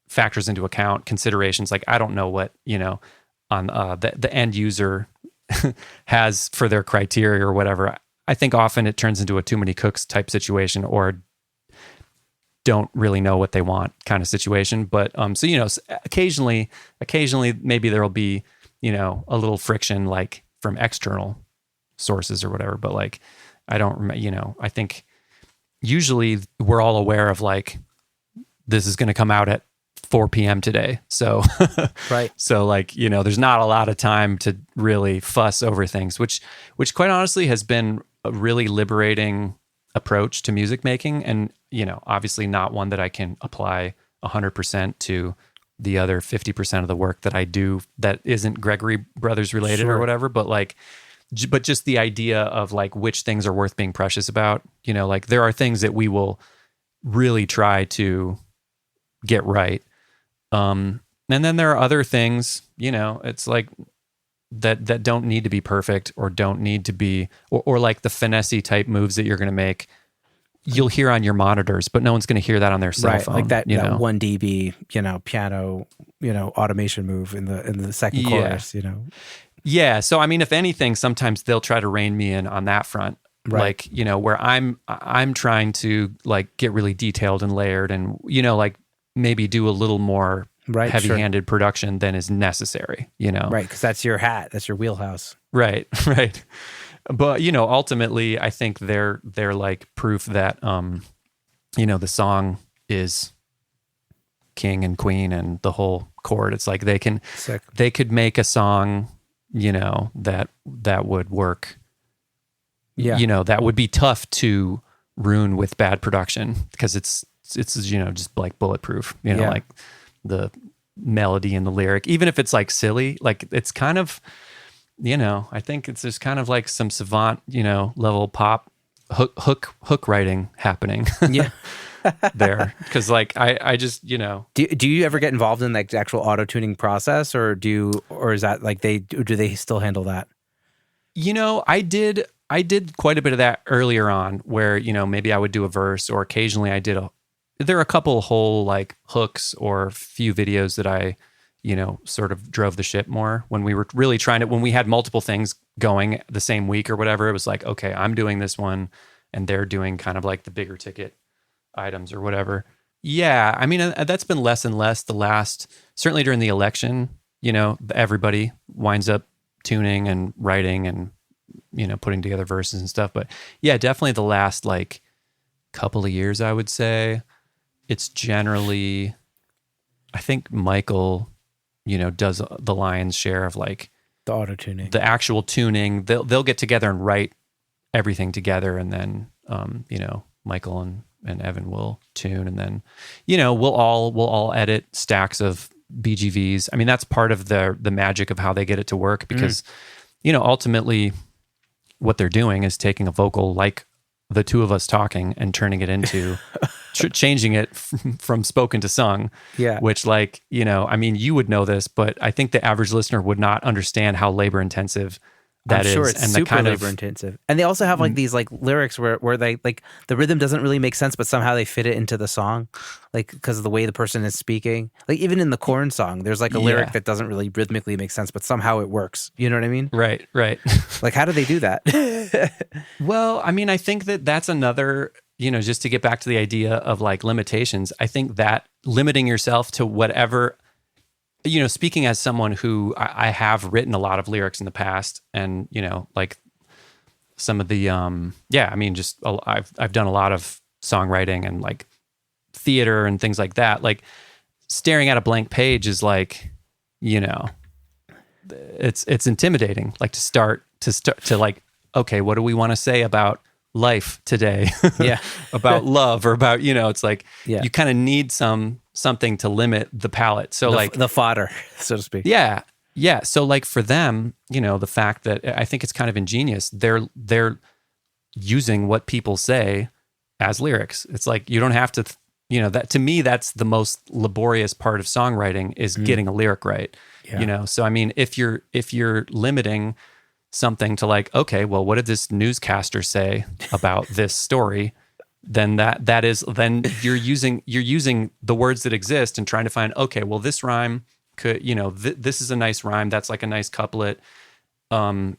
factors into account, considerations, like I don't know what, on the end user has for their criteria or whatever. I think often it turns into a too many cooks type situation or don't really know what they want kind of situation. But so occasionally maybe there'll be a little friction like from external sources or whatever. But like I don't remember. I think usually we're all aware of like this is going to come out at 4 p.m. today. So right. So like there's not a lot of time to really fuss over things, which quite honestly has been a really liberating approach to music making, and obviously not one that I can apply 100% to the other 50% of the work that I do that isn't Gregory Brothers related or whatever, but just the idea of like which things are worth being precious about. Like there are things that we will really try to get right, and then there are other things, it's like that don't need to be perfect or don't need to be, or like the finessey type moves that you're going to make, you'll hear on your monitors, but no one's going to hear that on their cell phone. Like that 1 dB, piano, automation move in the second chorus, Yeah. So, I mean, if anything, sometimes they'll try to rein me in on that front. Right. Like, where I'm trying to like get really detailed and layered and, like maybe do a little more heavy-handed production than is necessary, Right, because that's your hat, that's your wheelhouse. Right. But ultimately, I think they're like proof that the song is king and queen and the whole chord. It's like they could make a song, that would work. Yeah, that would be tough to ruin with bad production because it's just like bulletproof. Like the melody and the lyric, even if it's like silly, like it's kind of, I think it's just kind of like some savant, level pop hook writing happening. Yeah. There. Cause like, I just, Do you ever get involved in like the actual auto tuning process or is that like do they still handle that? I did quite a bit of that earlier on where, maybe I would do a verse or occasionally there are a couple whole like hooks or a few videos that I, sort of drove the ship more when we were really when we had multiple things going the same week or whatever. It was like, okay, I'm doing this one and they're doing kind of like the bigger ticket items or whatever. Yeah. I mean, that's been less and less certainly during the election, everybody winds up tuning and writing and, putting together verses and stuff. But yeah, definitely the last like couple of years, I would say it's generally, I think Michael, does the lion's share of like the auto tuning, the actual tuning. They'll get together and write everything together, and then Michael and Evan will tune, and then we'll all edit stacks of BGVs. I mean, that's part of the magic of how they get it to work because ultimately what they're doing is taking a vocal like the two of us talking and turning it into changing it from spoken to sung. Yeah. Which like, I mean, you would know this, but I think the average listener would not understand how labor intensive that is. I'm sure it's and super labor intensive. And they also have like these like lyrics where they like the rhythm doesn't really make sense, but somehow they fit it into the song, like because of the way the person is speaking. Like even in the Korn song, there's like a lyric that doesn't really rhythmically make sense, but somehow it works. You know what I mean? Right. Like how do they do that? Well, I mean, I think that's another, just to get back to the idea of like limitations, I think that limiting yourself to whatever, speaking as someone who I have written a lot of lyrics in the past and, like some of the, I mean, just I've done a lot of songwriting and like theater and things like that. Like staring at a blank page is like, it's intimidating. Like to start to like, okay, what do we want to say about life today? Yeah. About love or about, it's like, you kind of need something to limit the palette. So like the fodder, so to speak. Yeah. Yeah. So like for them, the fact that I think it's kind of ingenious, they're using what people say as lyrics. It's like you don't have to, that to me, that's the most laborious part of songwriting is getting a lyric right. Yeah. So I mean, if you're limiting something to like, okay, well, what did this newscaster say about this story? Then then you're using the words that exist and trying to find, okay, well, this rhyme could, this is a nice rhyme. That's like a nice couplet, and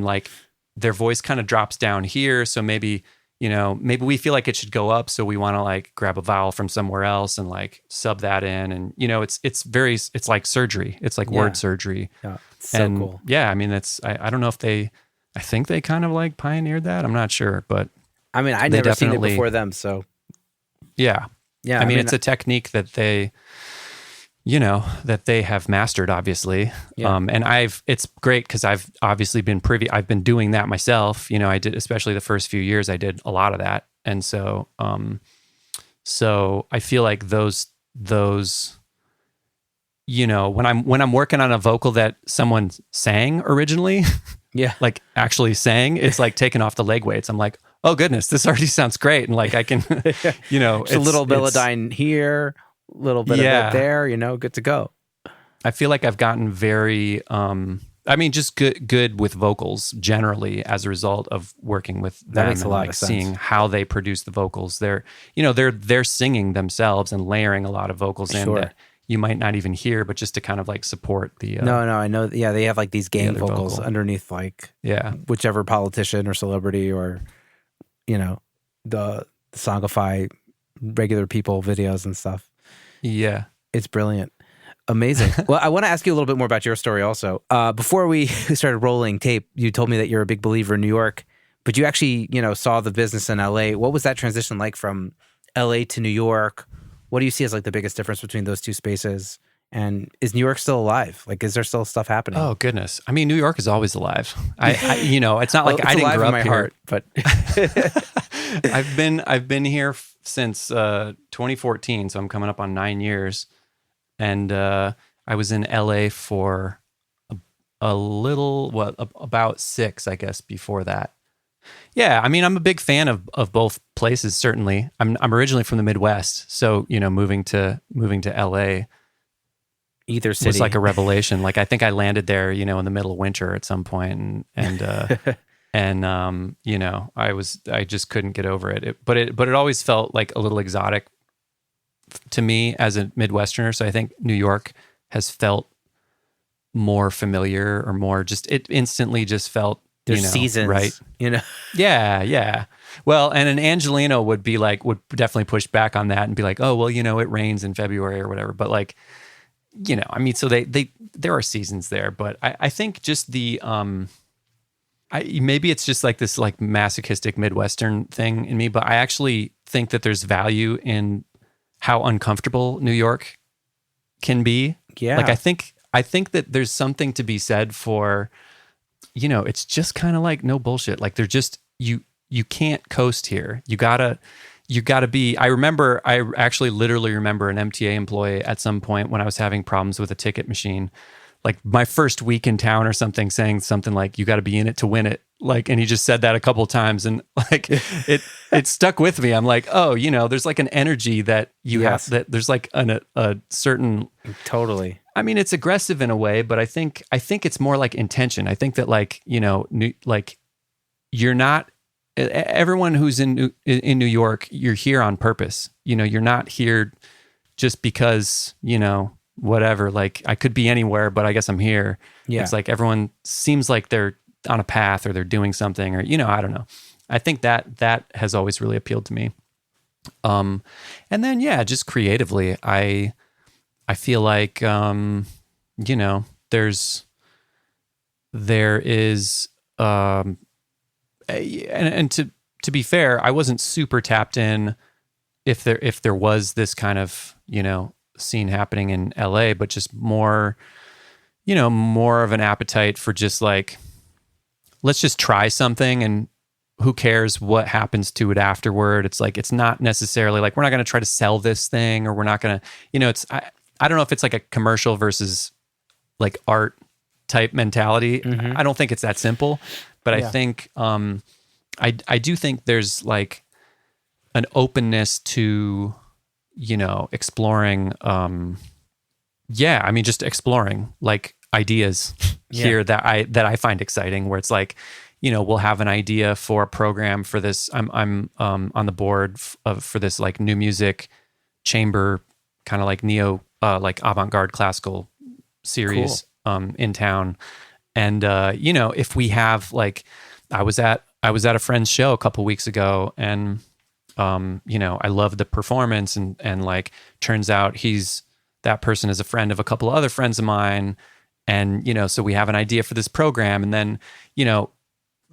like their voice kind of drops down here. So maybe we feel like it should go up. So we want to like grab a vowel from somewhere else and like sub that in. And, it's like surgery. It's like word surgery. Yeah. It's so cool. Yeah. I mean, I don't know if I think they kind of like pioneered that. I'm not sure, but I mean, I'd never seen it before them. So yeah. Yeah. I mean, it's a technique that they have mastered, obviously. Yeah. And it's great because I've obviously I've been doing that myself. I did, especially the first few years, I did a lot of that. And so, so I feel like those, when I'm working on a vocal that someone sang originally, yeah, like actually sang, it's like taking off the leg weights. I'm like, oh goodness, this already sounds great. And like, I can, it's a little Melodyne here, little bit of it there, good to go. I feel like I've gotten very, just good with vocals generally as a result of working with them. That makes a lot like of sense. Seeing how they produce the vocals. They're singing themselves and layering a lot of vocals in that you might not even hear, but just to kind of like support the. No, I know. Yeah, they have like these game vocals underneath, like whichever politician or celebrity or the Songify regular people videos and stuff. Yeah. It's brilliant. Amazing. Well, I want to ask you a little bit more about your story also. Before we started rolling tape, you told me that you're a big believer in New York, but you actually, saw the business in LA. What was that transition like from LA to New York? What do you see as like the biggest difference between those two spaces? And is New York still alive? Like, is there still stuff happening? Oh goodness! I mean, New York is always alive. It's not like I didn't grow up here. Heart, but I've been here since 2014, so I'm coming up on 9 years, and I was in LA for about 6, I guess, before that. Yeah, I mean, I'm a big fan of both places. Certainly, I'm originally from the Midwest, so moving to LA. Either city was like a revelation. Like I think I landed there, in the middle of winter at some point, and I just couldn't get over it. But it always felt like a little exotic to me as a Midwesterner. So I think New York has felt more familiar or more just. It instantly just felt there's seasons, right? Yeah. Well, and an Angelino would definitely push back on that and be like, oh well, it rains in February or whatever. But like. I mean, so there are seasons there, but I think just the, maybe it's just like this like masochistic Midwestern thing in me, but I actually think that there's value in how uncomfortable New York can be. Yeah. Like I think that there's something to be said for, it's just kind of like no bullshit. Like they're just, you can't coast here. You gotta be, I actually literally remember an MTA employee at some point when I was having problems with a ticket machine, like my first week in town or something, saying something like, you got to be in it to win it. Like, and he just said that a couple of times and like, it stuck with me. I'm like, oh, there's like an energy that you have, that there's like a certain. Totally. I mean, it's aggressive in a way, but I think it's more like intention. I think that like, like you're not, everyone who's in New York, you're here on purpose. You're not here just because, whatever, like I could be anywhere, but I guess I'm here. Yeah. It's like everyone seems like they're on a path or they're doing something or, I don't know. I think that has always really appealed to me. And then, yeah, just creatively, I feel like, there is, and to be fair, I wasn't super tapped in if there was this kind of, scene happening in LA, but just more of an appetite for just like, let's just try something and who cares what happens to it afterward. It's like, it's not necessarily like, we're not going to try to sell this thing or we're not going to, it's, I don't know if it's like a commercial versus like art type mentality. Mm-hmm. I don't think it's that simple, but I Yeah. think I do think there's like an openness to, you know, exploring I mean just exploring like ideas here that I find exciting, where it's like, you know, we'll have an idea for a program for this. I'm on the board for this like new music chamber kind of like neo like avant-garde classical series in town. And you know, if we have like I was at a friend's show a couple weeks ago, and you know, I love the performance, and like turns out that person is a friend of a couple of other friends of mine. And, you know, so we have an idea for this program, and then, you know,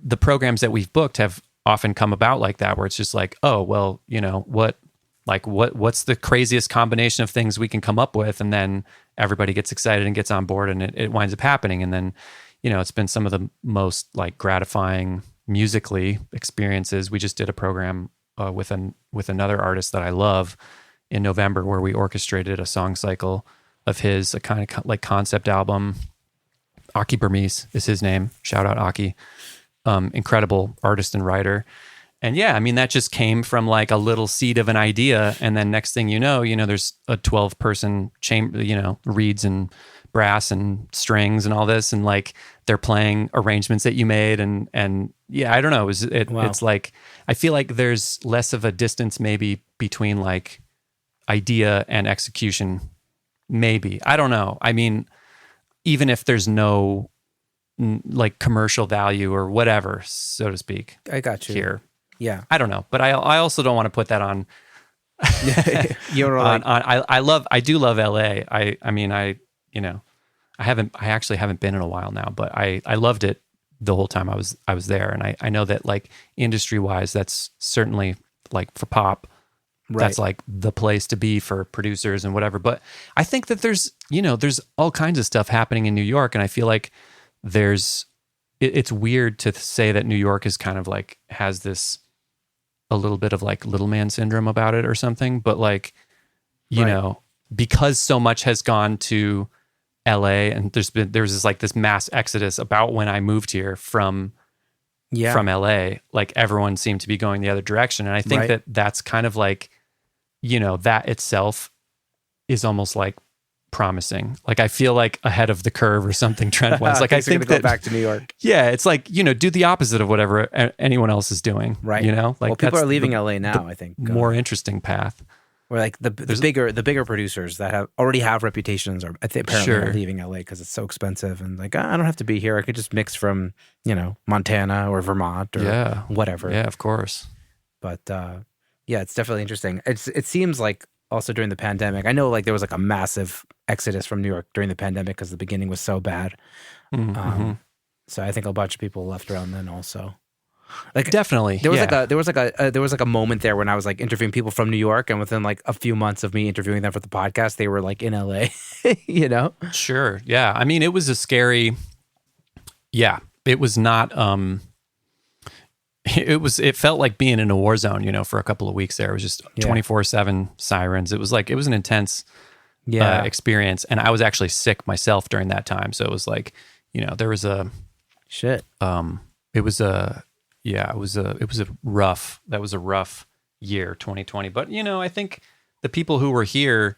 the programs that we've booked have often come about like that, where it's just like, oh, well, you know, what's the craziest combination of things we can come up with? And then everybody gets excited and gets on board, and it winds up happening. And then, you know, it's been some of the most like gratifying musically experiences. We just did a program with another artist that I love in November, where we orchestrated a song cycle of his, a kind of like concept album. Aki Burmese is his name. Shout out Aki. Incredible artist and writer. And yeah, I mean, that just came from like a little seed of an idea. And then next thing you know, there's a 12-person chamber, you know, reeds and brass and strings and all this. And like, they're playing arrangements that you made. And yeah, I don't know. It's like, I feel like there's less of a distance maybe between like idea and execution. Maybe. I don't know. I mean, even if there's no like commercial value or whatever, so to speak. I got you. Here. Yeah. I don't know. But I also don't want to put that on. You're like, I do love LA. I mean, you know, I actually haven't been in a while now, but I loved it the whole time I was there. And I know that like industry wise, that's certainly like for pop, right. That's like the place to be for producers and whatever. But I think that there's all kinds of stuff happening in New York. And I feel like it's weird to say that New York is kind of like, has this a little bit of like little man syndrome about it or something. But like, you know, because so much has gone to LA, and there was this mass exodus about when I moved here from LA, like everyone seemed to be going the other direction. And I think that that's kind of like, you know, that itself is almost like promising. Like I feel like ahead of the curve or something trend wise. Like I think go back to New York. Yeah, it's like, you know, do the opposite of whatever anyone else is doing. Right. You know, like people are leaving LA now. I think more interesting path. Where like the bigger producers that already have reputations are apparently are leaving LA because it's so expensive, and like I don't have to be here. I could just mix from, you know, Montana or Vermont or whatever. Yeah, of course. But yeah, it's definitely interesting. It seems like also during the pandemic, I know like there was like a massive exodus from New York during the pandemic because the beginning was so bad. Mm-hmm. So I think a bunch of people left around then also. Like definitely, there was like a moment there when I was like interviewing people from New York, and within like a few months of me interviewing them for the podcast, they were like in LA. You know? Sure. Yeah. I mean, it was a scary. Yeah, it was not. It felt like being in a war zone, you know, for a couple of weeks there. It was just 24/7 sirens. It was an intense experience, and I was actually sick myself during that time. So it was like, you know, there was a shit. It was a rough year, 2020. But, you know, I think the people who were here,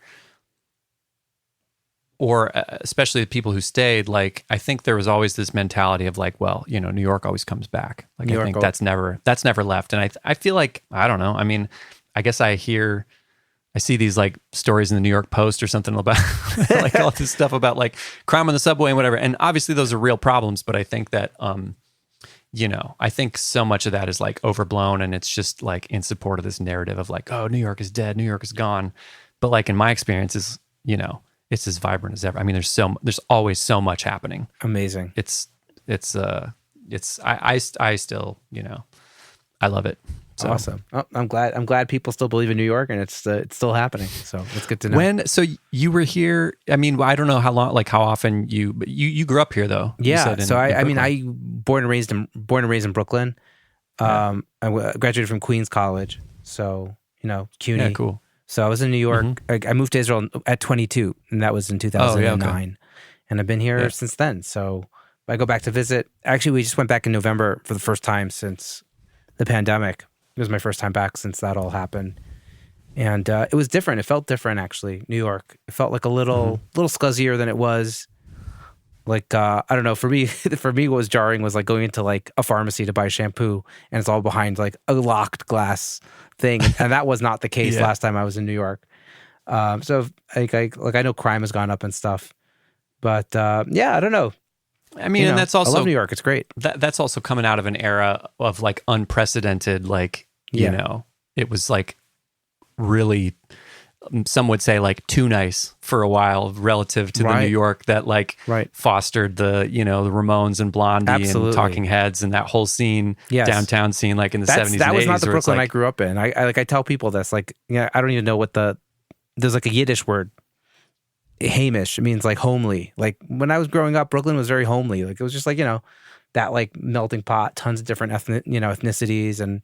or especially the people who stayed, like, I think there was always this mentality of like, well, you know, New York always comes back. Like, I think that's never left. And I feel like, I don't know. I mean, I guess I see these like stories in the New York Post or something about like all this stuff about like crime on the subway and whatever. And obviously those are real problems, but I think that, you know, I think so much of that is like overblown, and it's just like in support of this narrative of like, oh, New York is dead, New York is gone. But like in my experiences, you know, it's as vibrant as ever. I mean, there's always so much happening. Amazing. I still, you know, I love it. So. Awesome. Oh, I'm glad people still believe in New York, and it's still happening. So it's good to know. So you were here, I mean, I don't know how long, like how often you grew up here though. Yeah. So I mean, I born and raised in Brooklyn. I graduated from Queens College. So, you know, CUNY. Yeah, cool. So I was in New York. Mm-hmm. I moved to Israel at 22, and that was in 2009. and I've been here since then. So I go back to visit. Actually, we just went back in November for the first time since the pandemic. It was my first time back since that all happened. And it was different. It felt different, actually, New York. It felt like a little scuzzier than it was. Like, I don't know, for me, what was jarring was like going into like a pharmacy to buy shampoo, and it's all behind like a locked glass thing. And that was not the case last time I was in New York. So I know crime has gone up and stuff, but I don't know. I mean, and that's also, I love New York. It's great. That's also coming out of an era of like unprecedented, like, you know, it was like really, some would say like too nice for a while relative to the New York that like fostered the, you know, the Ramones and Blondie and Talking Heads and that whole scene, downtown scene, like in the 70s that and 80s. That was not the Brooklyn like, I grew up in. I tell people this, like, I don't even know what there's like a Yiddish word, Hamish. It means like homely. Like when I was growing up, Brooklyn was very homely. Like it was just like, you know, that like melting pot, tons of different ethnicities, and,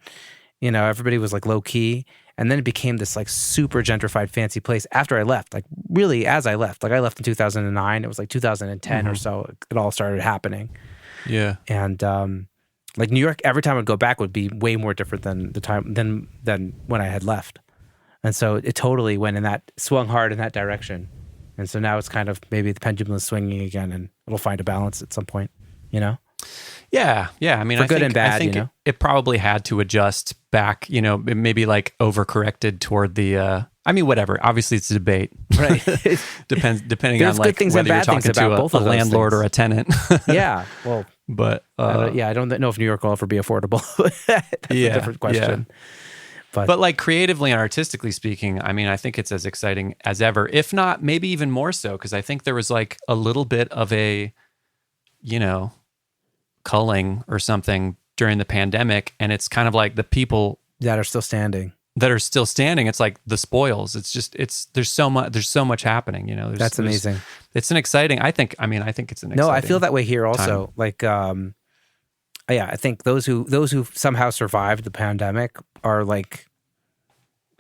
you know, everybody was like low key. And then it became this like super gentrified fancy place after I left, like really as I left. Like I left in 2009. It was like 2010 or so. It all started happening. Yeah. And like New York, every time I'd go back would be way more different than the time than when I had left. And so it totally swung hard in that direction. And so now it's kind of, maybe the pendulum is swinging again, and it'll find a balance at some point, you know? Yeah. I mean, For good and bad, I think you know? it probably had to adjust back, you know, maybe like overcorrected toward the, I mean, whatever. Obviously, it's a debate. Right. Depending on like whether you're talking to a landlord or a tenant. Yeah. Well, but I don't know if New York will ever be affordable. That's a different question. Yeah. But like creatively and artistically speaking, I mean, I think it's as exciting as ever, if not maybe even more so, because I think there was like a little bit of a, you know, culling or something during the pandemic, and it's kind of like the people that are still standing. It's like the spoils. It's just there's so much happening. You know, that's amazing. It's an exciting. I think it's an exciting. No, I feel that way here also. Time. Like, I think those who somehow survived the pandemic are like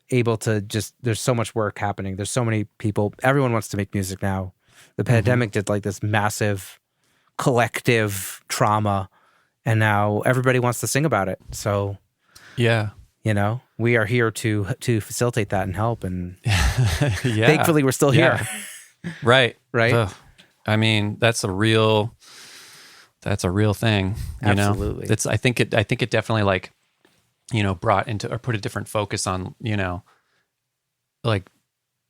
able to just. There's so much work happening. There's so many people. Everyone wants to make music now. The pandemic did like this massive collective trauma, and now everybody wants to sing about it. So you know, we are here to facilitate that and help, and thankfully we're still here. Right Ugh. I mean, that's a real thing, you Absolutely. know. I think it definitely, like, you know, brought into or put a different focus on, you know, like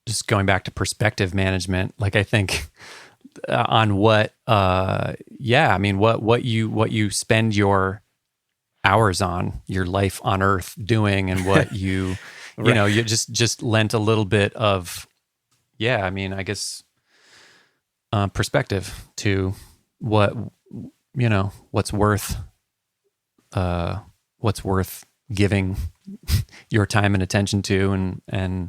just going back to perspective management. Like I think on what I mean, what you spend your hours on, your life on earth doing, and what you you know, you just lent a little bit of I mean, I guess perspective to what, you know, what's worth giving your time and attention to, and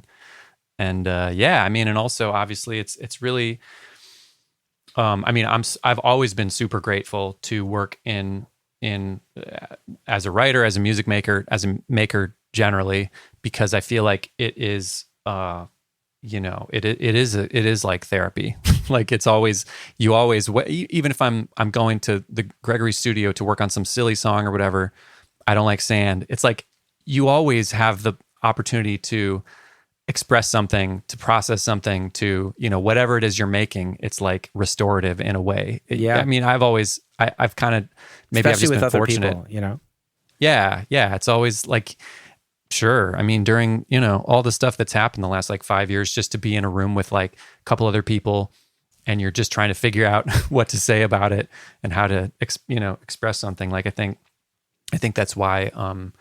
I mean, and also obviously it's really I mean, I've always been super grateful to work in as a writer, as a music maker, as a maker generally, because I feel like it is you know, it is like therapy. Like it's always, even if I'm going to the Gregory studio to work on some silly song or whatever, I don't like sand. It's like you always have the opportunity to express something, to process something, to, you know, whatever it is you're making, it's like restorative in a way. I mean, I've kind of, maybe especially I've just been fortunate, people, you know? Yeah. It's always like, sure. I mean, during, you know, all the stuff that's happened the last like 5 years, just to be in a room with like a couple other people, and you're just trying to figure out what to say about it and how to, you know, express something. Like, I think that's why,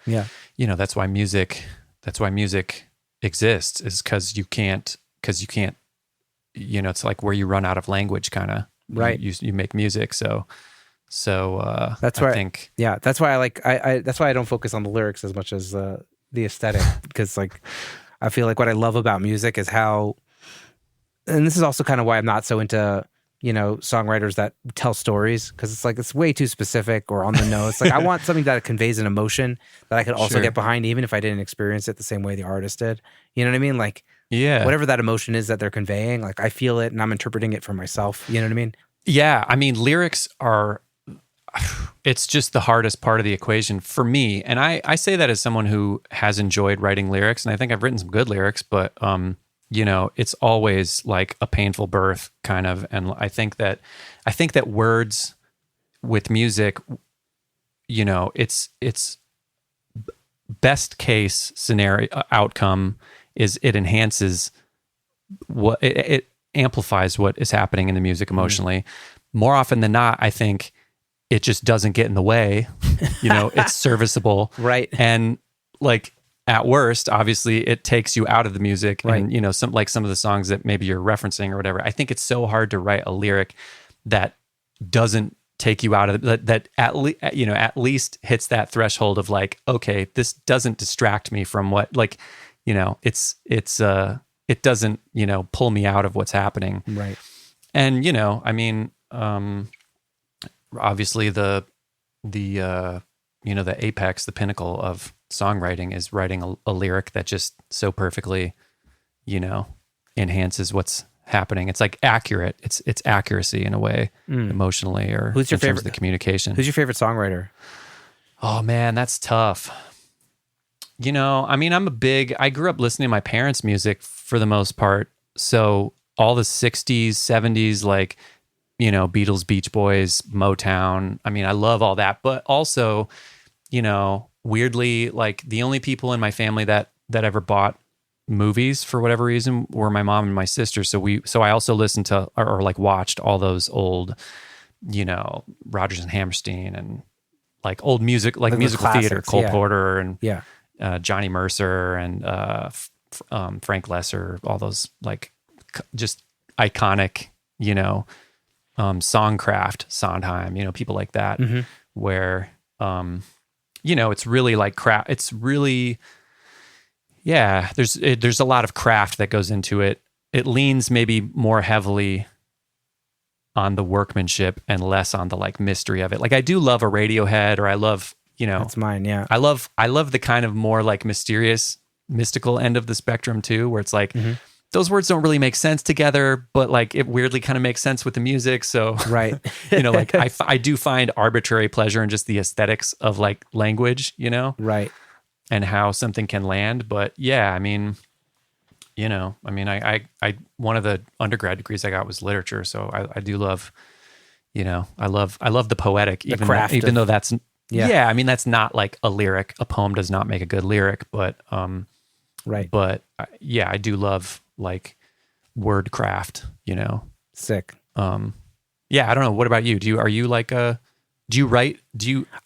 you know, that's why music exists, is because you can't, you know, it's like where you run out of language, kind of, right. You make music. So that's why I think, that's why I like, that's why I don't focus on the lyrics as much as the aesthetic, because like, I feel like what I love about music is how, and this is also kind of why I'm not so into, you know, songwriters that tell stories, because it's like, it's way too specific or on the nose. Like I want something that conveys an emotion that I could also get behind, even if I didn't experience it the same way the artist did. You know what I mean? Like, whatever that emotion is that they're conveying, like I feel it and I'm interpreting it for myself. You know what I mean? Yeah, I mean, lyrics are, it's just the hardest part of the equation for me. And I say that as someone who has enjoyed writing lyrics, and I think I've written some good lyrics, but, it's always like a painful birth kind of. And I think that words with music, it's best case scenario outcome is it enhances what it amplifies what is happening in the music emotionally. More often than not, I think it just doesn't get in the way. It's serviceable. Right. And like at worst, obviously it takes you out of the music. Right. And, some of the songs that maybe you're referencing or whatever, I think it's so hard to write a lyric that doesn't take you out of that at least hits that threshold of like, okay, this doesn't distract me from what, like, it doesn't, pull me out of what's happening. Right. And, obviously the apex, the pinnacle of songwriting is writing a lyric that just so perfectly, enhances what's happening. It's like accurate. It's accuracy in a way, emotionally, or who's your in terms favorite of the communication. Who's your favorite songwriter? Oh man, that's tough. I grew up listening to my parents' music for the most part. So all the 60s, 70s, like, Beatles, Beach Boys, Motown. I mean, I love all that. But also, weirdly, like the only people in my family that ever bought movies for whatever reason were my mom and my sister. So I also listened to or like watched all those old, Rodgers and Hammerstein and like old music, like musical theater, Cole Porter and Johnny Mercer and Frank Lesser, all those like just iconic, Songcraft, Sondheim, people like that, where, it's really like craft. It's really, there's a lot of craft that goes into it. It leans maybe more heavily on the workmanship and less on the like mystery of it. Like I do love a Radiohead, or I love, That's mine. Yeah. I love the kind of more like mysterious, mystical end of the spectrum too, where it's like, those words don't really make sense together, but like it weirdly kind of makes sense with the music. So, right. Like I do find arbitrary pleasure in just the aesthetics of like language, right. And how something can land. But yeah, I one of the undergrad degrees I got was literature. So I do love, I love the poetic, even though that's, that's not like a lyric. A poem does not make a good lyric, but, right. But I do love like word craft, Sick. I don't know. What about you? Are you like do you write?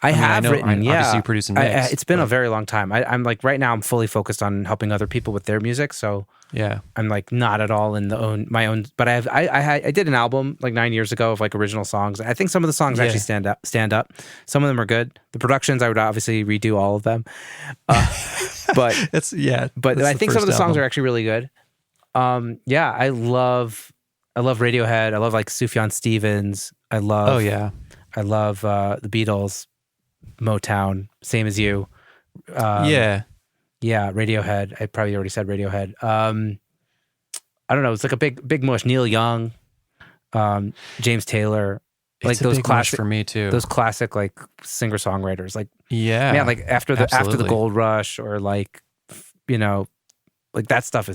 I have written, yeah. Obviously you produce and mix. It's been a very long time. I'm like, right now I'm fully focused on helping other people with their music. So yeah, I'm like not at all in my own, but I did an album like 9 years ago of like original songs. I think some of the songs actually stand up. Some of them are good. The productions, I would obviously redo all of them. But I think some of the songs are actually really good. I love Radiohead. I love like Sufjan Stevens. I love the Beatles, Motown, same as you. Radiohead. I probably already said Radiohead. I don't know. It's like a big mush. Neil Young, James Taylor, like those classic for me too. Those classic like singer songwriters, like like after the Gold Rush, or like like that stuff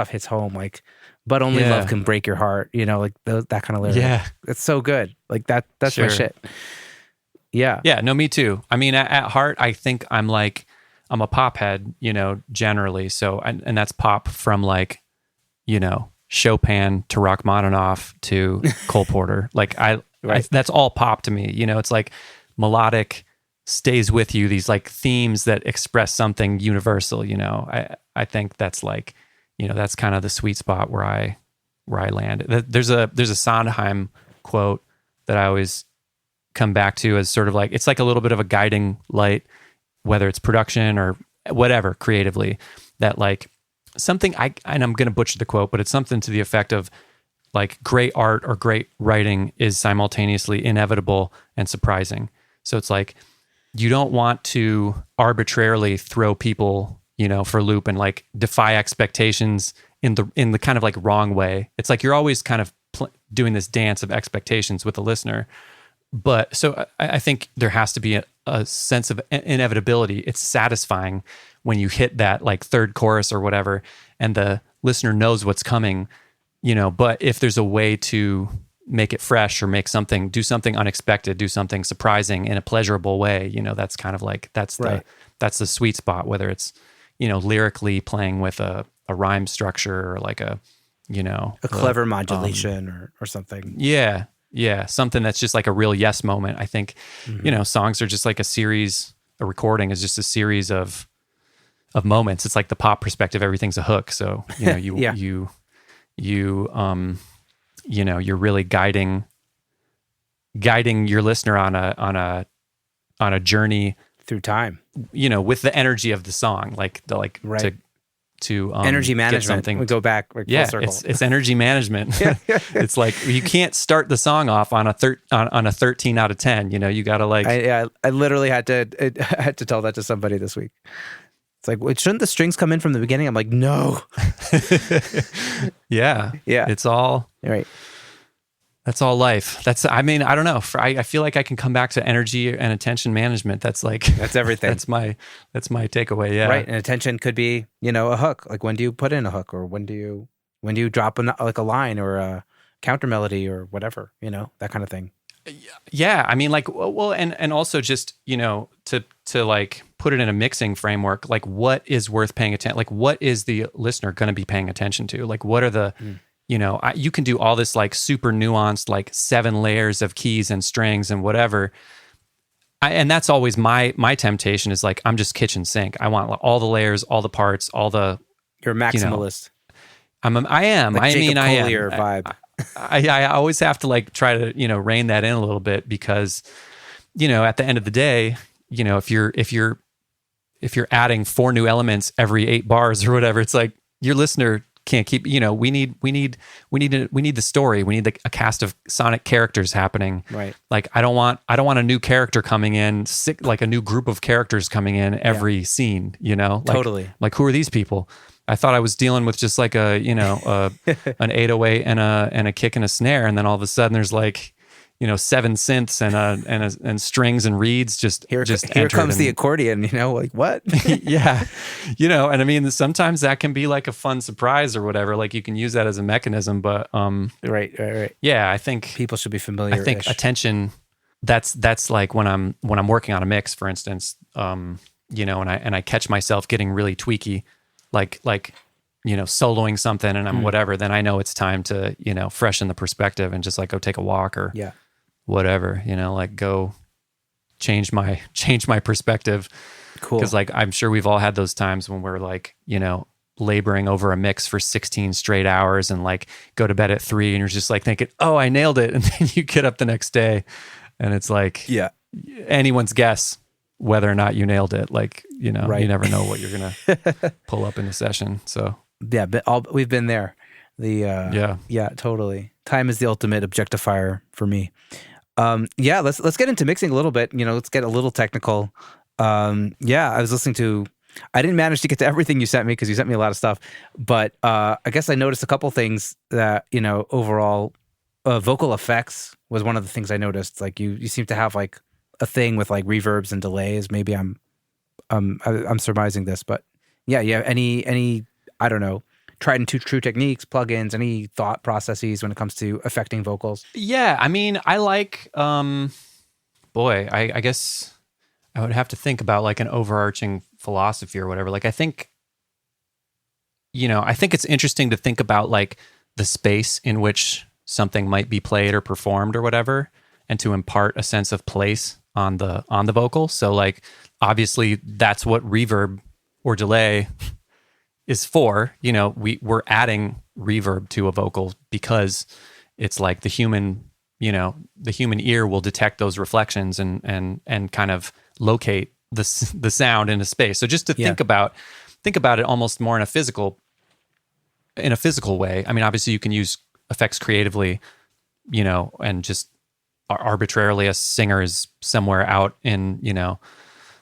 hits home. Like, but only love can break your heart. Like that kind of lyric. Yeah, it's so good. Like that's my shit. Yeah. Yeah. No, me too. I mean, at heart, I think I'm a pop head, generally. So, and that's pop from like, Chopin to Rachmaninoff to Cole Porter. Like that's all pop to me. It's like melodic, stays with you. These like themes that express something universal. I think that's like, that's kind of the sweet spot where I land. There's a Sondheim quote that I always come back to as sort of like, it's like a little bit of a guiding light, whether it's production or whatever creatively, that like something and I'm going to butcher the quote, but it's something to the effect of like great art or great writing is simultaneously inevitable and surprising. So it's like, you don't want to arbitrarily throw people, for a loop and like defy expectations in the kind of like wrong way. It's like, you're always kind of doing this dance of expectations with the listener. But so I think there has to be a sense of inevitability. It's satisfying when you hit that like third chorus or whatever, and the listener knows what's coming, but if there's a way to make it fresh or do something unexpected, do something surprising in a pleasurable way, that's kind of like, that's the sweet spot, whether it's, lyrically playing with a rhyme structure or like a clever modulation or something. Yeah. Yeah. Something that's just like a real yes moment. I think, songs are just like a recording is just a series of moments. It's like the pop perspective, everything's a hook. So, you're really guiding your listener on a journey through time, with the energy of the song, to energy management. We go back full circle. It's energy management. It's like you can't start the song off on a 13 out of 10. You got to I literally had to tell that to somebody this week. It's like, shouldn't the strings come in from the beginning? I'm like, no. Yeah. It's all right. That's all life. I don't know. I feel like I can come back to energy and attention management. That's everything. That's my takeaway. Yeah. Right. And attention could be, a hook. Like when do you put in a hook, or when do you drop a line or a counter melody or whatever, that kind of thing. Yeah. And also just, to like put it in a mixing framework, like what is worth paying attention? Like what is the listener going to be paying attention to? Like what are the, you can do all this like super nuanced, like 7 layers of keys and strings and whatever. And that's always my temptation is like, I'm just kitchen sink. I want all the layers, all the parts, all the... You're a maximalist. I am. Like Jacob I am. Collier vibe. I always have to like try to, rein that in a little bit because, at the end of the day, if you're adding 4 new elements every 8 bars or whatever, it's like your listener can't keep, we need the story. We need a cast of sonic characters happening. Right. Like I don't want a new character coming in, like a new group of characters coming in every scene, Totally. Like who are these people? I thought I was dealing with just like an 808 and a kick and a snare. And then all of a sudden there's like, 7 synths and strings and reeds here comes the accordion, like what? Yeah. And sometimes that can be like a fun surprise or whatever. Like you can use that as a mechanism, but right. Yeah, I think people should be familiar. I think attention, that's like when I'm working on a mix, for instance, and I catch myself getting really tweaky, like soloing something and I'm whatever, then I know it's time to, freshen the perspective and just like go take a walk or whatever, like go change my perspective. Cool. Because like I'm sure we've all had those times when we're like, laboring over a mix for 16 straight hours and like go to bed at 3 and you're just like thinking, oh, I nailed it. And then you get up the next day and it's like anyone's guess whether or not you nailed it. Like, you never know what you're going to pull up in a session. So yeah, but we've been there. Yeah, totally. Time is the ultimate objectifier for me. Let's get into mixing a little bit. Let's get a little technical. I was listening to. I didn't manage to get to everything you sent me because you sent me a lot of stuff. But I guess I noticed a couple things that overall, vocal effects was one of the things I noticed. Like you seem to have like a thing with like reverbs and delays. Maybe I'm surmising this, but yeah. Any I don't know. Tried and true techniques, plugins, any thought processes when it comes to affecting vocals? Yeah, I like, I guess I would have to think about like an overarching philosophy or whatever. Like I think it's interesting to think about like the space in which something might be played or performed or whatever, and to impart a sense of place on the vocal. So like, obviously that's what reverb or delay is for. We're adding reverb to a vocal because it's like the human ear will detect those reflections and kind of locate the sound in a space. So just to think about it almost more in a physical way. Obviously you can use effects creatively, and just arbitrarily a singer is somewhere out in,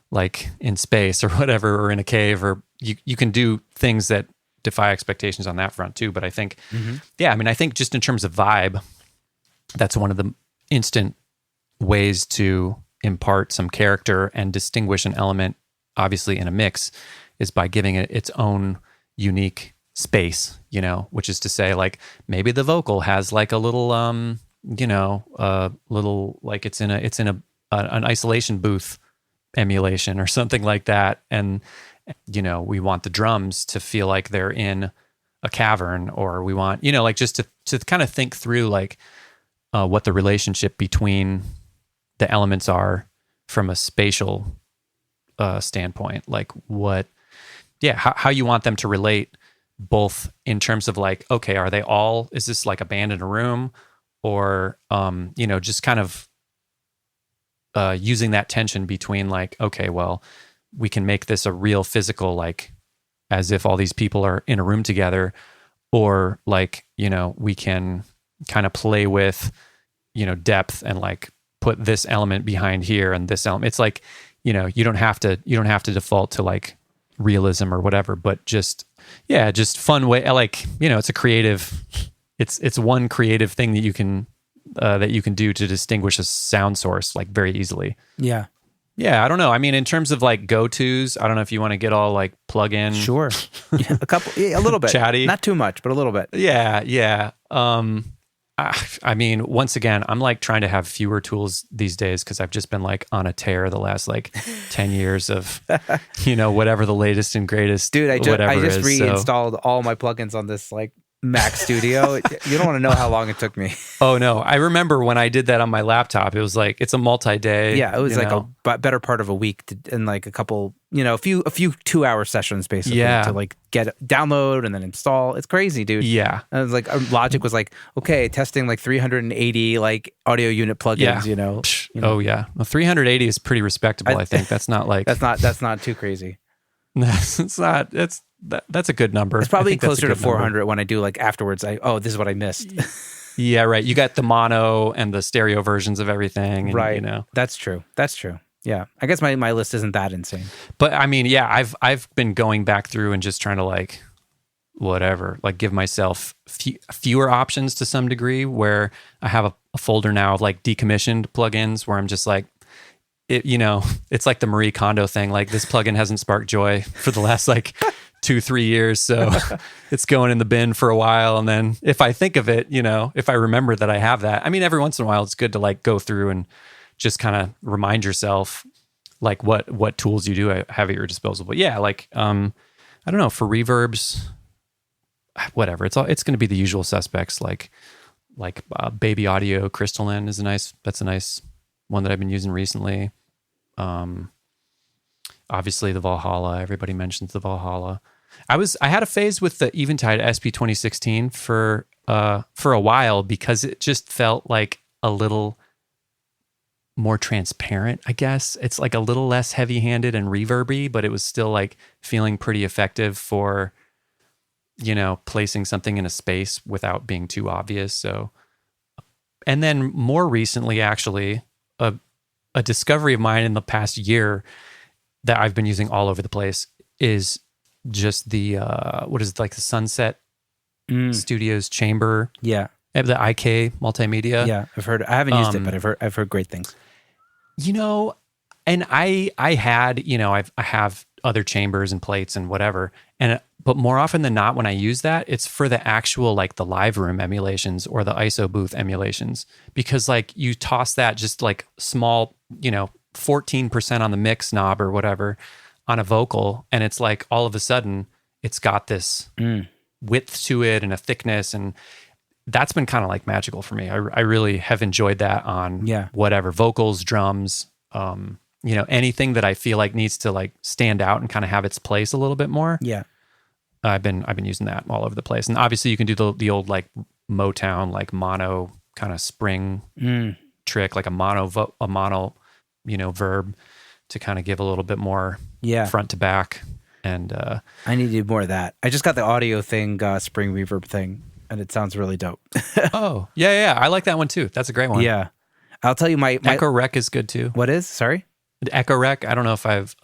like in space or whatever, or in a cave, or you can do things that defy expectations on that front too. But I think, yeah, I mean, I think just in terms of vibe, that's one of the instant ways to impart some character and distinguish an element, obviously in a mix, is by giving it its own unique space, you know, which is to say, like, maybe the vocal has like a little, little, like it's in an isolation booth emulation or something like that. And, you know, we want the drums to feel like they're in a cavern, or we want, you know, like just to kind of think through like what the relationship between the elements are from a spatial standpoint, like how you want them to relate, both in terms of like, okay, is this like a band in a room, or, just kind of using that tension between like, okay, well, we can make this a real physical, like as if all these people are in a room together, or like, you know, we can kind of play with, you know, depth and like put this element behind here and this element. It's like, you know, you don't have to default to like realism or whatever, but just fun way. Like, you know, it's a creative, it's one creative thing that you can do to distinguish a sound source like very easily. Yeah. Yeah, I don't know. I mean, in terms of like go-tos, I don't know if you want to get all like plug in. Sure. Yeah, a little bit. Chatty. Not too much, but a little bit. Yeah. I mean, once again, I'm like trying to have fewer tools these days because I've just been like on a tear the last like 10 years of, you know, whatever the latest and greatest. Dude, I just reinstalled so. all my plugins on this like Mac Studio. You don't want to know how long it took me. Oh no, I remember when I did that on my laptop. It was like it's a multi-day. Yeah, it was like a better part of a week and like a couple, you know, a few 2-hour sessions basically to like download and then install. It's crazy, dude. Yeah, and it was like Logic was like, okay, testing like 380 like audio unit plugins. Yeah. You know. Oh yeah, well, 380 is pretty respectable. I think that's not like that's not too crazy. It's not. That's a good number. It's probably closer to 400 when I do like afterwards. This is what I missed. Yeah, right. You got the mono and the stereo versions of everything. And, right. You know, that's true. Yeah, I guess my list isn't that insane. But I mean, yeah, I've been going back through and just trying to like whatever, like give myself fewer options to some degree. Where I have a folder now of like decommissioned plugins where I'm just like. You know, it's like the Marie Kondo thing. Like this plugin hasn't sparked joy for the last like 2-3 years. So it's going in the bin for a while. And then if I think of it, you know, if I remember that I have that, I mean, every once in a while, it's good to like go through and just kind of remind yourself like what tools you do have at your disposal. But yeah, like, I don't know, for reverbs, whatever, it's going to be the usual suspects. Like Baby Audio Crystalline is that's a nice one that I've been using recently. Obviously the Valhalla, everybody mentions the Valhalla. I had a phase with the Eventide SP 2016 for a while because it just felt like a little more transparent, I guess. It's like a little less heavy-handed and reverby, but it was still like feeling pretty effective for, you know, placing something in a space without being too obvious. So, and then more recently, actually, a discovery of mine in the past year that I've been using all over the place is just the the Sunset Studios chamber. Yeah, the IK multimedia. Yeah, I've heard. I haven't used it, but I've heard great things. You know, and I had, you know, I have other chambers and plates and whatever, but more often than not, when I use that, it's for the actual like the live room emulations or the ISO booth emulations, because like you toss that just like small, you know, 14% on the mix knob or whatever on a vocal, and it's like all of a sudden it's got this width to it and a thickness, and that's been kind of like magical for me. I really have enjoyed that on whatever vocals, drums, you know, anything that I feel like needs to like stand out and kind of have its place a little bit more. Yeah. I've been using that all over the place. And obviously you can do the old like Motown, like mono kind of spring trick, like a mono, you know, verb to kind of give a little bit more front to back. And I need to do more of that. I just got the audio thing, spring reverb thing, and it sounds really dope. Oh, yeah. I like that one too. That's a great one. Yeah. I'll tell you my Echo Rec is good too. What is? Sorry? The Echo Rec. I don't know if I've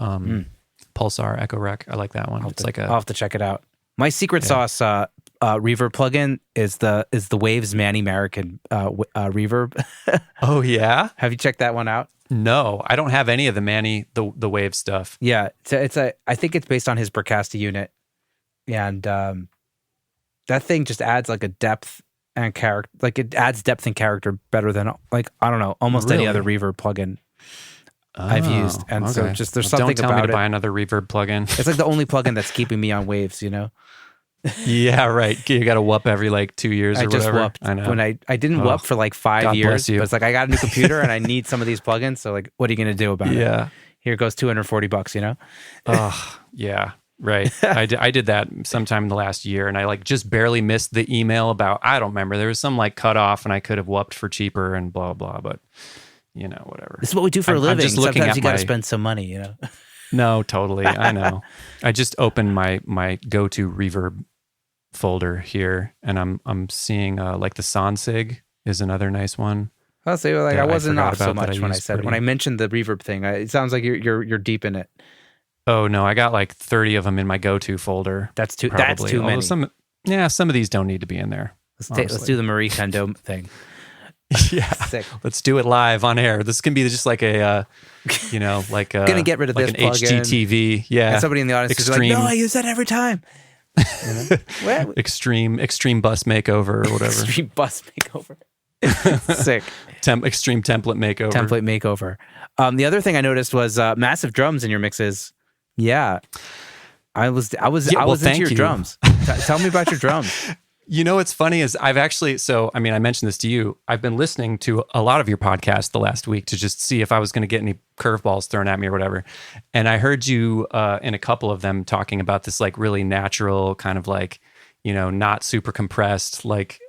Pulsar Echo Rec. I like that one. I'll have to check it out. My secret sauce reverb plugin is the Waves Man American reverb. Oh yeah? Have you checked that one out? No, I don't have any of the Manny the Wave stuff. Yeah, I think it's based on his Bricasti unit, and that thing just adds like a depth and character. Like it adds depth and character better than like I don't know almost any other reverb plugin I've used. And so just there's something don't tell about me to it. buy another reverb plugin. It's like the only plugin that's keeping me on Waves. You know. Yeah, right. You got to whoop every like 2 years or whatever. Whooped. I know. When I didn't whoop for like 5 God years, bless you. but it's like I got a new computer and I need some of these plugins. So like, what are you going to do about it? Yeah. Here goes $240. You know. Oh yeah. Right. I did that sometime in the last year, and I like just barely missed the email about, I don't remember. There was some like cutoff, and I could have whooped for cheaper and blah, blah, but you know, whatever. This is what we do for a living. Just looking Sometimes at you got to spend some money, you know? No, totally. I know. I just opened my go-to reverb folder here, and I'm seeing like the Sonsig is another nice one. I'll say like I wasn't off so much when I said pretty... when I mentioned the reverb thing. It sounds like you're deep in it. Oh no, I got like 30 of them in my go-to folder. That's too Although many. Some of these don't need to be in there. Let's do the Marie Kondo thing. Yeah, Sick. Let's do it live on air. This can be just like a, like a, gonna get rid of like this an plugin. HGTV. Yeah, and somebody in the audience is like, "No, I use that every time." You know? extreme bus makeover or whatever. Extreme bus makeover. Sick. Extreme template makeover. Template makeover. The other thing I noticed was massive drums in your mixes. Yeah, I was into your drums. Tell me about your drums. You know what's funny is I mentioned this to you. I've been listening to a lot of your podcasts the last week to just see if I was going to get any curveballs thrown at me or whatever. And I heard you in a couple of them talking about this like really natural kind of like, not super compressed like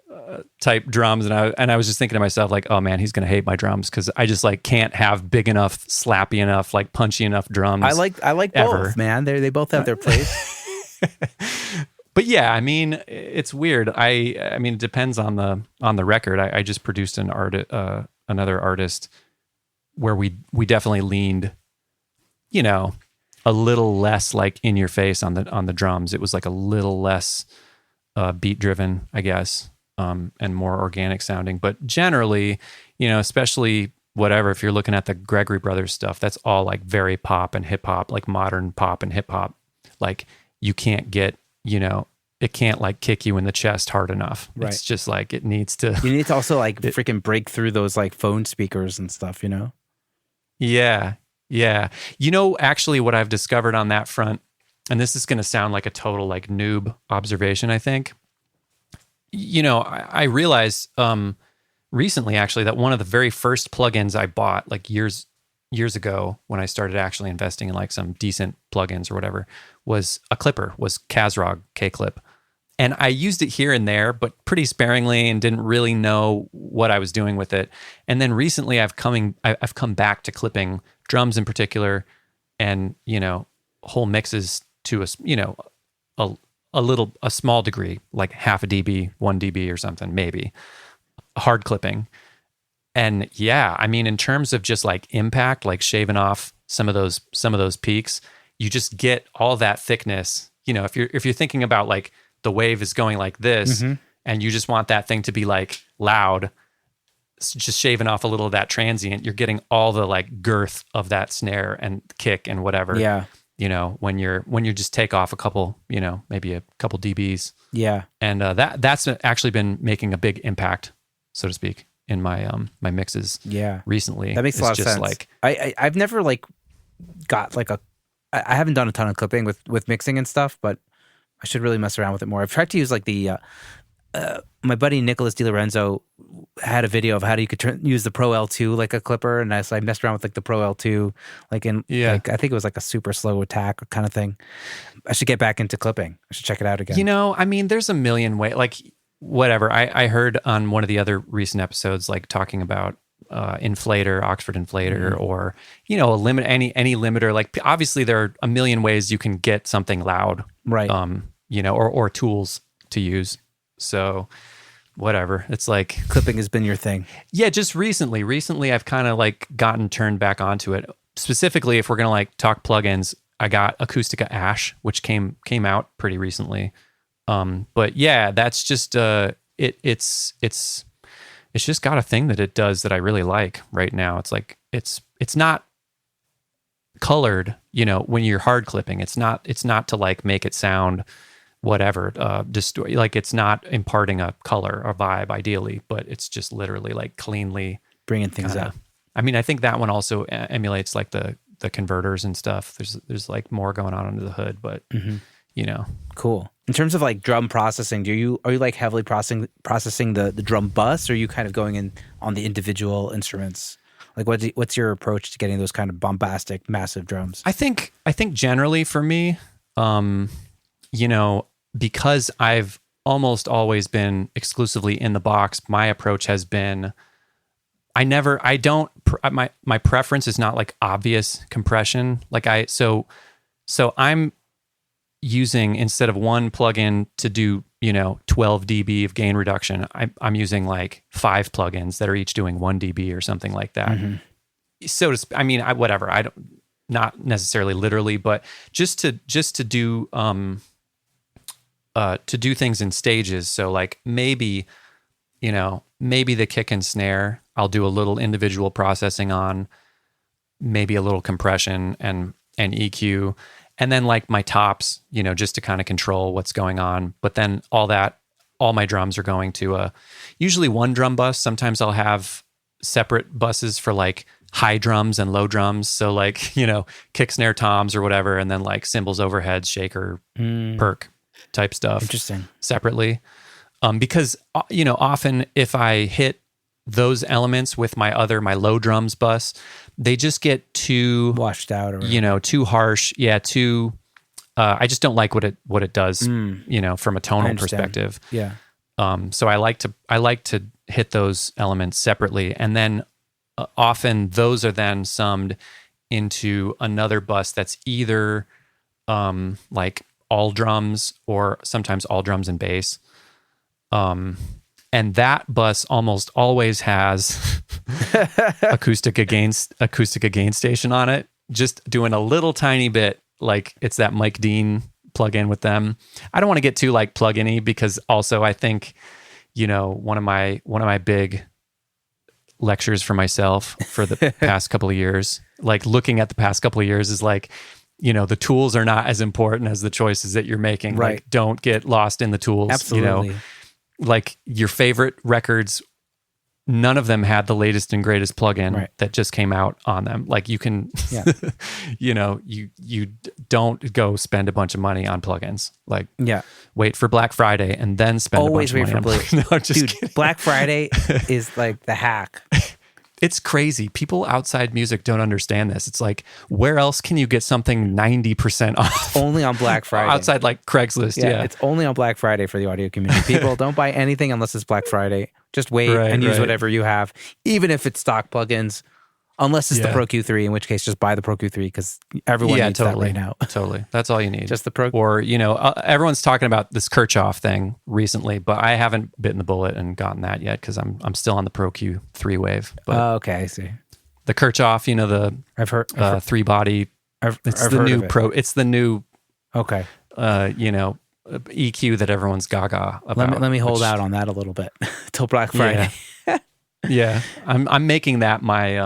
type drums. And I was just thinking to myself like, oh man, he's going to hate my drums because I just like can't have big enough, slappy enough, like punchy enough drums. I like ever. both, man. They both have their place. But yeah, I mean, it's weird. I mean, it depends on the record. I just produced another artist where we definitely leaned, a little less like in your face on the drums. It was like a little less beat driven, I guess, and more organic sounding. But generally, especially whatever, if you're looking at the Gregory Brothers stuff, that's all like very pop and hip hop, like modern pop and hip hop. Like you can't get, it can't like kick you in the chest hard enough. Right. It's just like it needs to. You need to also like freaking break through those like phone speakers and stuff, Yeah. Yeah. Actually what I've discovered on that front, and this is going to sound like a total like noob observation, I think. I realized recently actually that one of the very first plugins I bought like years ago when I started actually investing in like some decent plugins or whatever was a clipper, was Kazrog K-Clip. And I used it here and there, but pretty sparingly and didn't really know what I was doing with it. And then recently I've come back to clipping drums in particular and, whole mixes to a small degree, like half a dB, 1 dB or something, maybe hard clipping. And yeah, I mean, in terms of just like impact, like shaving off some of those peaks, you just get all that thickness. If you're thinking about like the wave is going like this, mm-hmm. and you just want that thing to be like loud, just shaving off a little of that transient, you're getting all the like girth of that snare and kick and whatever. Yeah. When you just take off a couple, maybe a couple dBs. Yeah. And that's actually been making a big impact, so to speak, in my my mixes. Yeah. Recently. That makes a lot of sense. Like I've never like got like I haven't done a ton of clipping with mixing and stuff, but I should really mess around with it more. I've tried to use like the my buddy Nicholas DiLorenzo had a video of how you could use the Pro L2 like a clipper, and I messed around with like the Pro L2 like in like I think it was like a super slow attack kind of thing. I should get back into clipping. I should check it out again. I mean, there's a million ways. Like whatever. I heard on one of the other recent episodes like talking about inflator, Oxford inflator, mm-hmm. or a limit, any limiter. Like obviously there are a million ways you can get something loud, right? Or tools to use. So whatever. It's like clipping has been your thing. Yeah, just recently. Recently I've kind of like gotten turned back onto it. Specifically, if we're gonna like talk plugins, I got Acoustica Ash, which came out pretty recently. But yeah, that's just it's just got a thing that it does that I really like right now. It's like it's not colored, when you're hard clipping. It's not to like make it sound whatever, like it's not imparting a color or vibe ideally, but it's just literally like cleanly bringing things up. I mean, I think that one also emulates like the converters and stuff. There's like more going on under the hood, but Cool. In terms of like drum processing, are you like heavily processing the drum bus, or are you kind of going in on the individual instruments? Like what's your approach to getting those kind of bombastic, massive drums? I think generally for me, because I've almost always been exclusively in the box, my approach has been my preference is not like obvious compression. Like so I'm using, instead of one plugin to do, 12 dB of gain reduction, I'm using like 5 plugins that are each doing 1 dB or something like that. Mm-hmm. So whatever. I don't, not necessarily literally, but just to do things in stages. So like maybe the kick and snare, I'll do a little individual processing on, maybe a little compression and EQ, and then like my tops, just to kind of control what's going on. But then all my drums are going to usually one drum bus. Sometimes I'll have separate buses for like high drums and low drums. So like, kick, snare, toms or whatever, and then like cymbals, overheads, shaker, perk type stuff. Interesting. Separately. Because, often if I hit those elements with my low drums bus, they just get too washed out, or too harsh. Yeah, too. I just don't like what it does. From a tonal perspective. Yeah. So I like to hit those elements separately, and then often those are then summed into another bus that's either like all drums or sometimes all drums and bass. And that bus almost always has Acoustica gain station on it, just doing a little tiny bit, like it's that Mike Dean plug-in with them. I don't want to get too like plug-in-y, because also I think, one of my big lectures for myself for the past couple of years, like looking at the past couple of years, is like, the tools are not as important as the choices that you're making. Right. Like, don't get lost in the tools. Absolutely. Like your favorite records, none of them had the latest and greatest plugin that just came out on them. Like you can, you don't go spend a bunch of money on plugins. Like, wait for Black Friday and then spend always a bunch of money on plugins. No, just kidding. Black Friday is like the hack. It's crazy. People outside music don't understand this. It's like, where else can you get something 90% off? Only on Black Friday. Outside like Craigslist. Yeah. It's only on Black Friday for the audio community. People, don't buy anything unless it's Black Friday. Just wait and use whatever you have, even if it's stock plugins, unless it's the Pro Q3, in which case just buy the Pro Q3, because everyone needs that right now. Totally. That's all you need. Just the Pro. Or, everyone's talking about this Kirchhoff thing recently, but I haven't bitten the bullet and gotten that yet, because I'm still on the Pro Q3 wave. But okay, I see. The Kirchhoff, I've heard 3-body. It's the new Pro. It's the new. Okay. EQ that everyone's gaga about. Let me hold out on that a little bit till Black Friday. Yeah. I'm making that my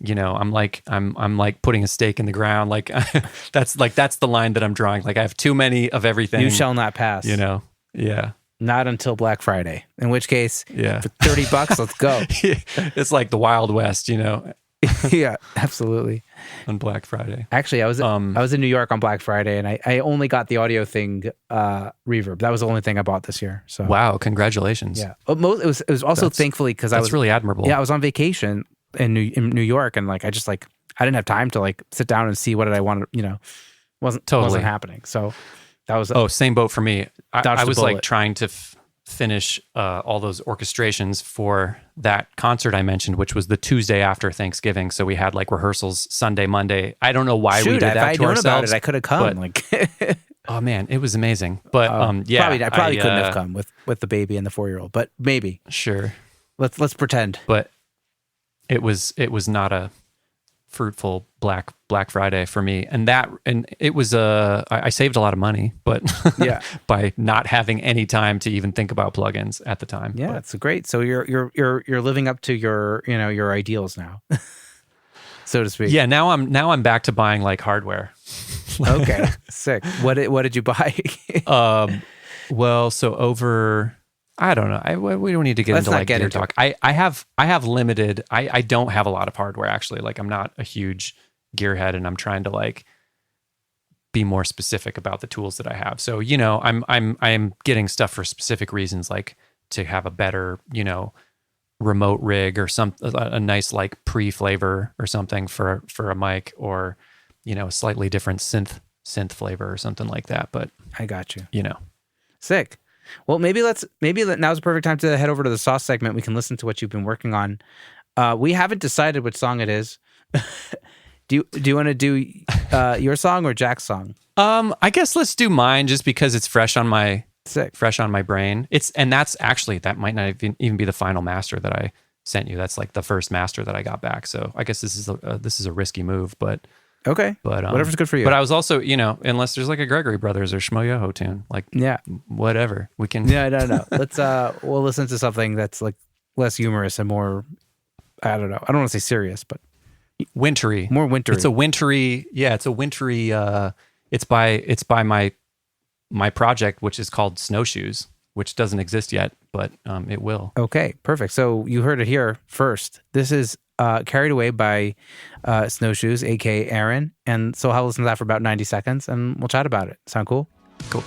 I'm like putting a stake in the ground. Like that's the line that I'm drawing. Like I have too many of everything. You shall not pass. Yeah. Not until Black Friday. In which case, for $30, let's go. It's like the Wild West, Yeah, absolutely. On Black Friday. Actually, I was in New York on Black Friday, and I only got the audio thing Reverb. That was the only thing I bought this year. So wow, congratulations. Yeah, it was also thankfully because I was really admirable. Yeah, I was on vacation in New York, and like I didn't have time to like sit down and see what did I want. Wasn't happening. So that was same boat for me. I was like bullet. trying to finish all those orchestrations for that concert I mentioned, which was the Tuesday after Thanksgiving. So we had like rehearsals Sunday, Monday. I don't know why we did that to ourselves. If I'd known about it, I could have come. But, oh man, it was amazing. But I probably couldn't have come with the baby and the 4-year-old, but maybe. Sure. Let's pretend. But it was not a fruitful Black Friday for me, and it was I saved a lot of money, but Yeah. by not having any time to even think about plugins at the time. Yeah, But, it's great. So you're living up to your ideals now, so to speak. yeah, now I'm back to buying like hardware. Okay, sick. What did you buy? Well, so over, I don't know. We don't need to get Let's into not like get gear into talk. I have limited. I don't have a lot of hardware actually. Like I'm not a huge gearhead, and I'm trying to like be more specific about the tools that I have. So I'm getting stuff for specific reasons, like to have a better remote rig or a nice like pre-flavor or something for a mic, or a slightly different synth flavor or something like that. But I got you. Sick. Well, maybe now's the perfect time to head over to the sauce segment. We can listen to what you've been working on. We haven't decided which song it is. Do you want to do your song or Jack's song? I guess let's do mine just because it's fresh on my brain. That might not even be the final master that I sent you. That's like the first master that I got back. So I guess this is a risky move, but okay. But whatever's good for you. But I was also, unless there's like a Gregory Brothers or Shmo Yoho tune, like whatever we can. Yeah, no. Let's we'll listen to something that's like less humorous and more. I don't know. I don't want to say serious, but wintry. More wintry. It's a wintry. Yeah, it's a wintry. It's by my project, which is called Snowshoes, which doesn't exist yet, but it will. Okay, perfect. So you heard it here first. This is Carried Away by Snowshoes, aka Aaron. And so I'll listen to that for about 90 seconds and we'll chat about it. Sound cool? Cool.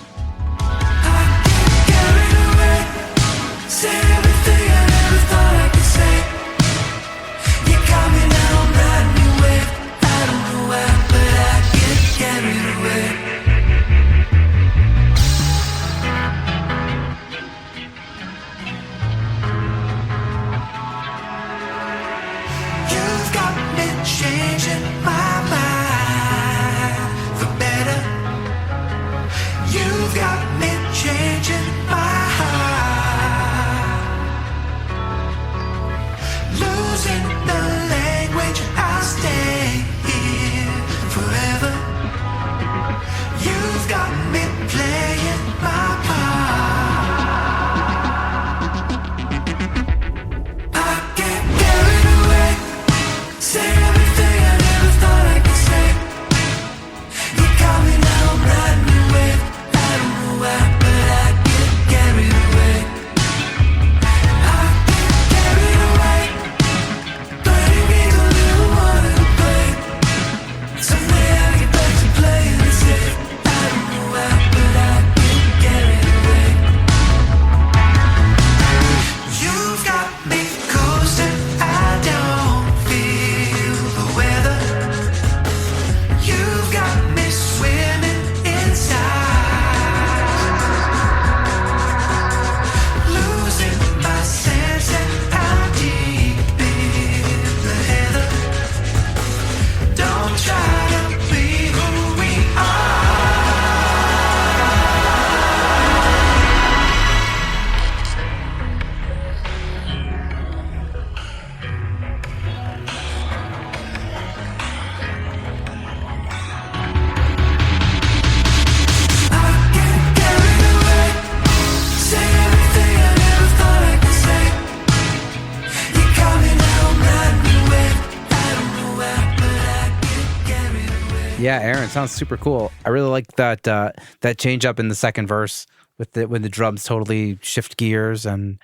Yeah, Aaron, sounds super cool. I really like that change up in the second verse when the drums totally shift gears and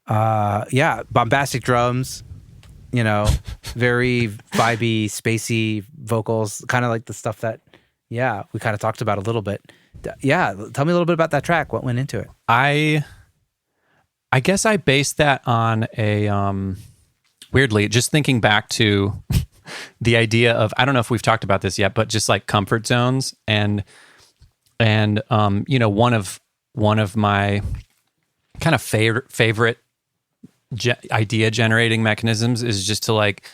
bombastic drums, very vibey, spacey vocals, kind of like the stuff that we kind of talked about a little bit. Yeah, tell me a little bit about that track. What went into it? I guess I based that on a weirdly, just thinking back to the idea of, I don't know if we've talked about this yet, but just like comfort zones and one of my kind of favorite idea generating mechanisms is just to like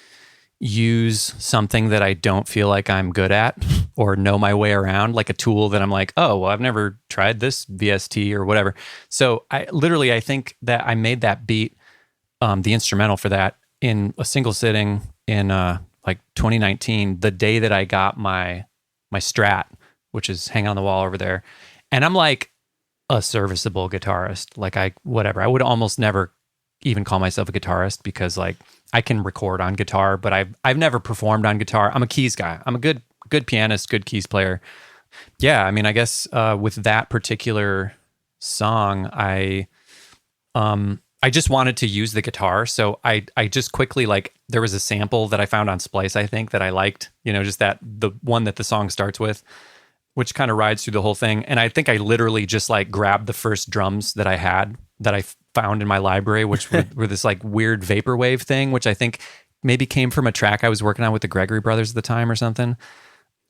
use something that I don't feel like I'm good at or know my way around, like a tool that I'm like, oh, well, I've never tried this VST or whatever. So I think that I made that beat, the instrumental for that, in a single sitting in like 2019, the day that I got my Strat, which is hanging on the wall over there. And I'm like a serviceable guitarist. Like I would almost never even call myself a guitarist because like I can record on guitar, but I've never performed on guitar. I'm a keys guy. I'm a good pianist, good keys player. Yeah, I mean, I guess with that particular song, I just wanted to use the guitar. So I just quickly, like, there was a sample that I found on Splice, I think, that I liked, just the one that the song starts with, which kind of rides through the whole thing. And I think I literally just like grabbed the first drums that I had that I found in my library, which were this like weird vaporwave thing, which I think maybe came from a track I was working on with the Gregory Brothers at the time or something.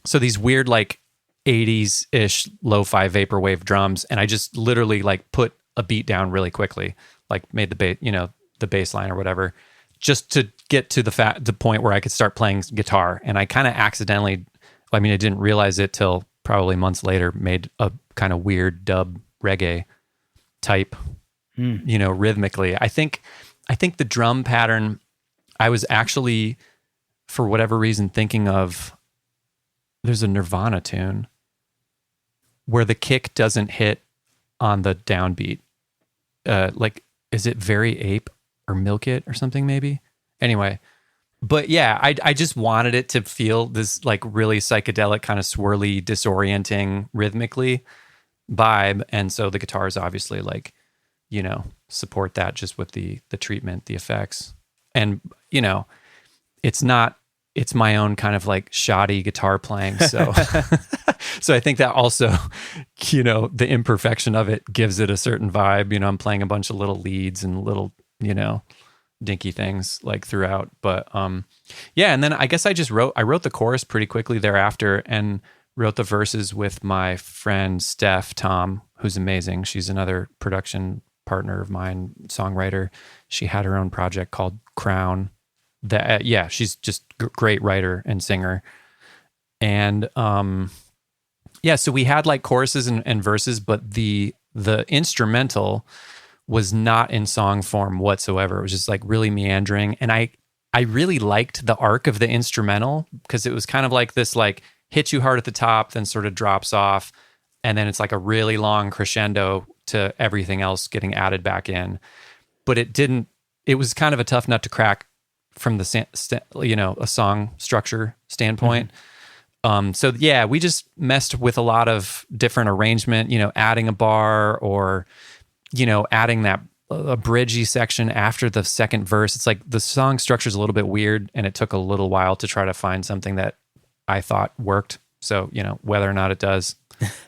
So these weird like 80s-ish lo-fi vaporwave drums. And I just literally like put a beat down really quickly, like made the bass line or whatever, just to get to the point where I could start playing guitar. And I kind of accidentally, I didn't realize it till probably months later, made a kind of weird dub reggae type, rhythmically. I think the drum pattern, I was actually, for whatever reason, thinking of, there's a Nirvana tune where the kick doesn't hit on the downbeat. Like, is it Very Ape or Milk It or something maybe? Anyway, but yeah, I just wanted it to feel this like really psychedelic, kind of swirly, disorienting rhythmically vibe. And so the guitars obviously like, support that just with the treatment, the effects. And, it's my own kind of like shoddy guitar playing. So, so I think that also, the imperfection of it gives it a certain vibe. I'm playing a bunch of little leads and little, dinky things like throughout. But yeah, and then I guess I wrote the chorus pretty quickly thereafter and wrote the verses with my friend Steph Tom, who's amazing. She's another production partner of mine, songwriter. She had her own project called Crown. That she's just great writer and singer. And so we had like choruses and verses, but the instrumental was not in song form whatsoever. It was just like really meandering. And I really liked the arc of the instrumental because it was kind of like this, like hits you hard at the top, then sort of drops off. And then it's like a really long crescendo to everything else getting added back in. But it was kind of a tough nut to crack from the, a song structure standpoint. Mm-hmm. So yeah, we just messed with a lot of different arrangement, adding a bar or, adding that a bridgey section after the second verse. It's like the song structure is a little bit weird and it took a little while to try to find something that I thought worked. So, whether or not it does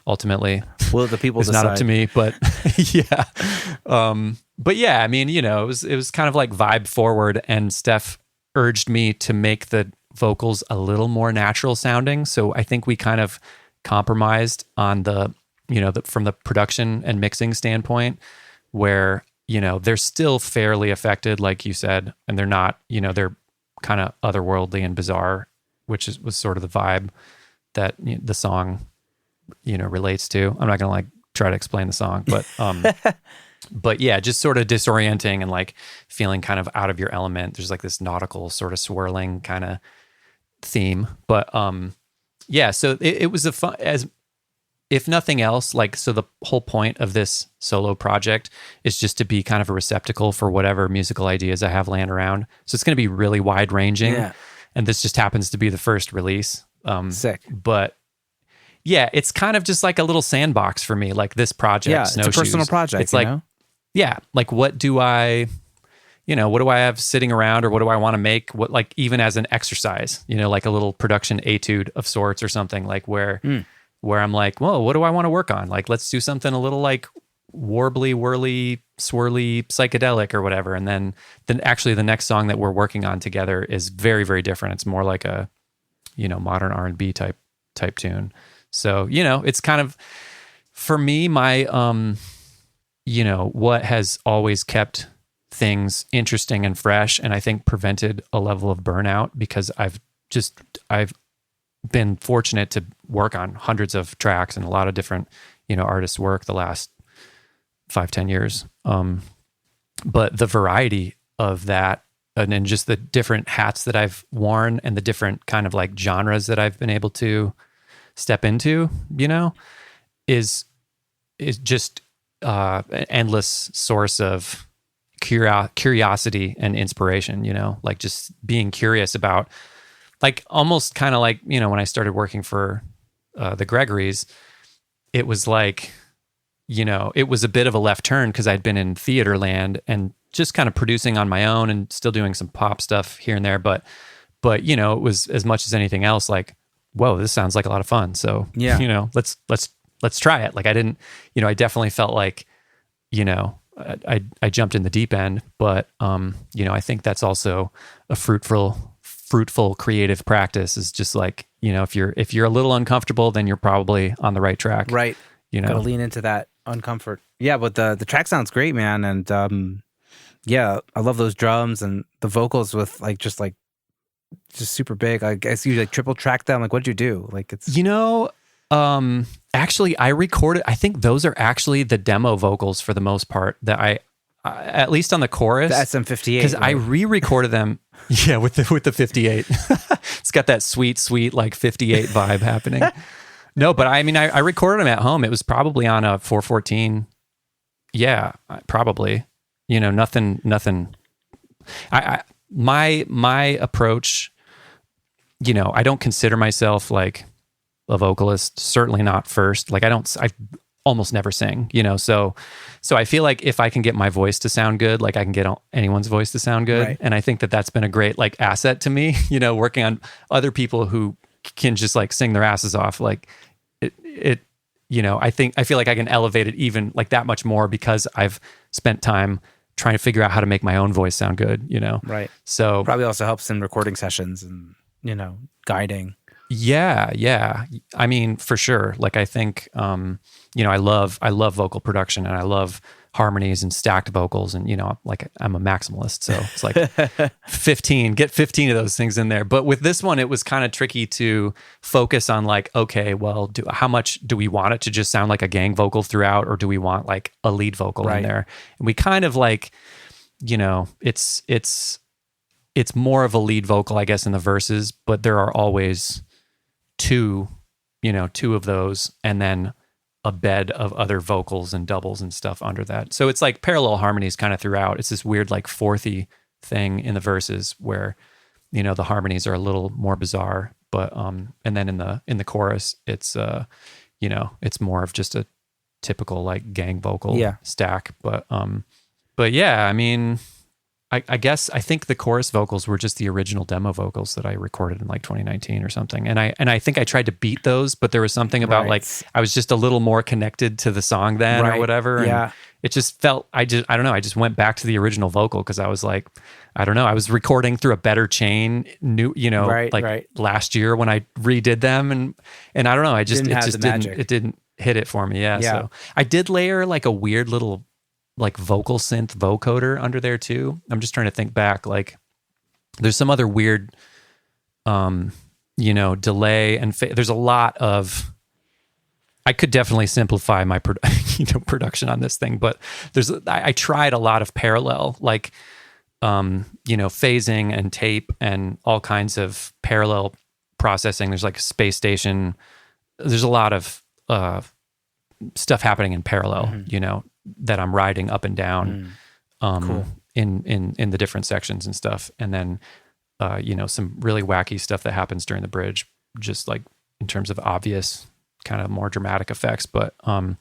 ultimately, well, the people it's decide. Not up to me, but yeah. But yeah, it was kind of like vibe forward, and Steph urged me to make the vocals a little more natural sounding. So I think we kind of compromised on the, from the production and mixing standpoint, where, they're still fairly affected, like you said, and they're not, they're kind of otherworldly and bizarre, which was sort of the vibe that the song, relates to. I'm not going to like try to explain the song, but but yeah, just sort of disorienting and like feeling kind of out of your element. There's like this nautical sort of swirling kind of theme. But yeah, so it was a fun, as if nothing else, like, so the whole point of this solo project is just to be kind of a receptacle for whatever musical ideas I have laying around. So it's going to be really wide ranging. Yeah. And this just happens to be the first release. Sick. But yeah, it's kind of just like a little sandbox for me, like this project. Yeah, it's a personal project. It's like, yeah, like what do I have sitting around, or what do I want to make? What, like, even as an exercise, like a little production etude of sorts or something, like where I'm like, whoa, what do I want to work on? Like, let's do something a little like warbly, whirly, swirly, psychedelic or whatever. And then actually the next song that we're working on together is very, very different. It's more like a, modern R&B type tune. So, it's kind of, for me, my, what has always kept things interesting and fresh, and I think prevented a level of burnout, because I've been fortunate to work on hundreds of tracks and a lot of different, artists' work the last 5-10 years. But the variety of that and then just the different hats that I've worn and the different kind of like genres that I've been able to step into, is just an endless source of curiosity and inspiration, like just being curious about, like almost kind of like, when I started working for the Gregorys, it was like, it was a bit of a left turn because I'd been in theater land and just kind of producing on my own and still doing some pop stuff here and there. But it was as much as anything else, like, whoa, this sounds like a lot of fun. So, Yeah. let's try it. Like I didn't, I definitely felt like, I jumped in the deep end, but, I think that's also a fruitful creative practice is just like, if you're a little uncomfortable, then you're probably on the right track. Right. Gotta lean into that uncomfort. Yeah, but the track sounds great, man. And yeah, I love those drums and the vocals with just super big. I guess you like triple track them. Like, what'd you do? Like, it's actually I recorded. I think those are actually the demo vocals for the most part that I at least on the chorus. The SM58. Because I re-recorded them. Yeah, with the 58. It's got that sweet like 58 vibe happening. No, but I mean, I recorded them at home. It was probably on a 414. Yeah, probably. Nothing. My approach, I don't consider myself like a vocalist, certainly not first. Like I almost never sing, so I feel like if I can get my voice to sound good, like I can get anyone's voice to sound good. Right. And I think that that's been a great like asset to me, working on other people who can just like sing their asses off. Like it I feel like I can elevate it even like that much more because I've spent time trying to figure out how to make my own voice sound good, Right. So probably also helps in recording sessions and, guiding. Yeah. I mean, for sure. Like I think, I love vocal production and I love harmonies and stacked vocals and, like I'm a maximalist. So it's like get 15 of those things in there. But with this one, it was kind of tricky to focus on like, okay, well, how much do we want it to just sound like a gang vocal throughout, or do we want like a lead vocal in there? And we kind of like, it's more of a lead vocal, I guess, in the verses, but there are always two of those, and then a bed of other vocals and doubles and stuff under that. So it's like parallel harmonies kind of throughout. It's this weird like fourthy thing in the verses where, the harmonies are a little more bizarre, but and then in the chorus, it's it's more of just a typical like gang vocal stack. But yeah, I mean, I guess I think the chorus vocals were just the original demo vocals that I recorded in like 2019 or something. And I think I tried to beat those, but there was something about like I was just a little more connected to the song then or whatever. And it just felt I don't know, I just went back to the original vocal because I was like, I don't know, I was recording through a better chain last year when I redid them and I don't know, it didn't hit it for me. Yeah. So I did layer like a weird little like vocal synth vocoder under there too. I'm just trying to think back. Like there's some other weird, delay and there's a lot of, I could definitely simplify my production on this thing, but I tried a lot of parallel, like, phasing and tape and all kinds of parallel processing. There's like a space station. There's a lot of, stuff happening in parallel, that I'm riding up and down, cool. in the different sections and stuff. And then, some really wacky stuff that happens during the bridge, just like in terms of obvious kind of more dramatic effects. But, I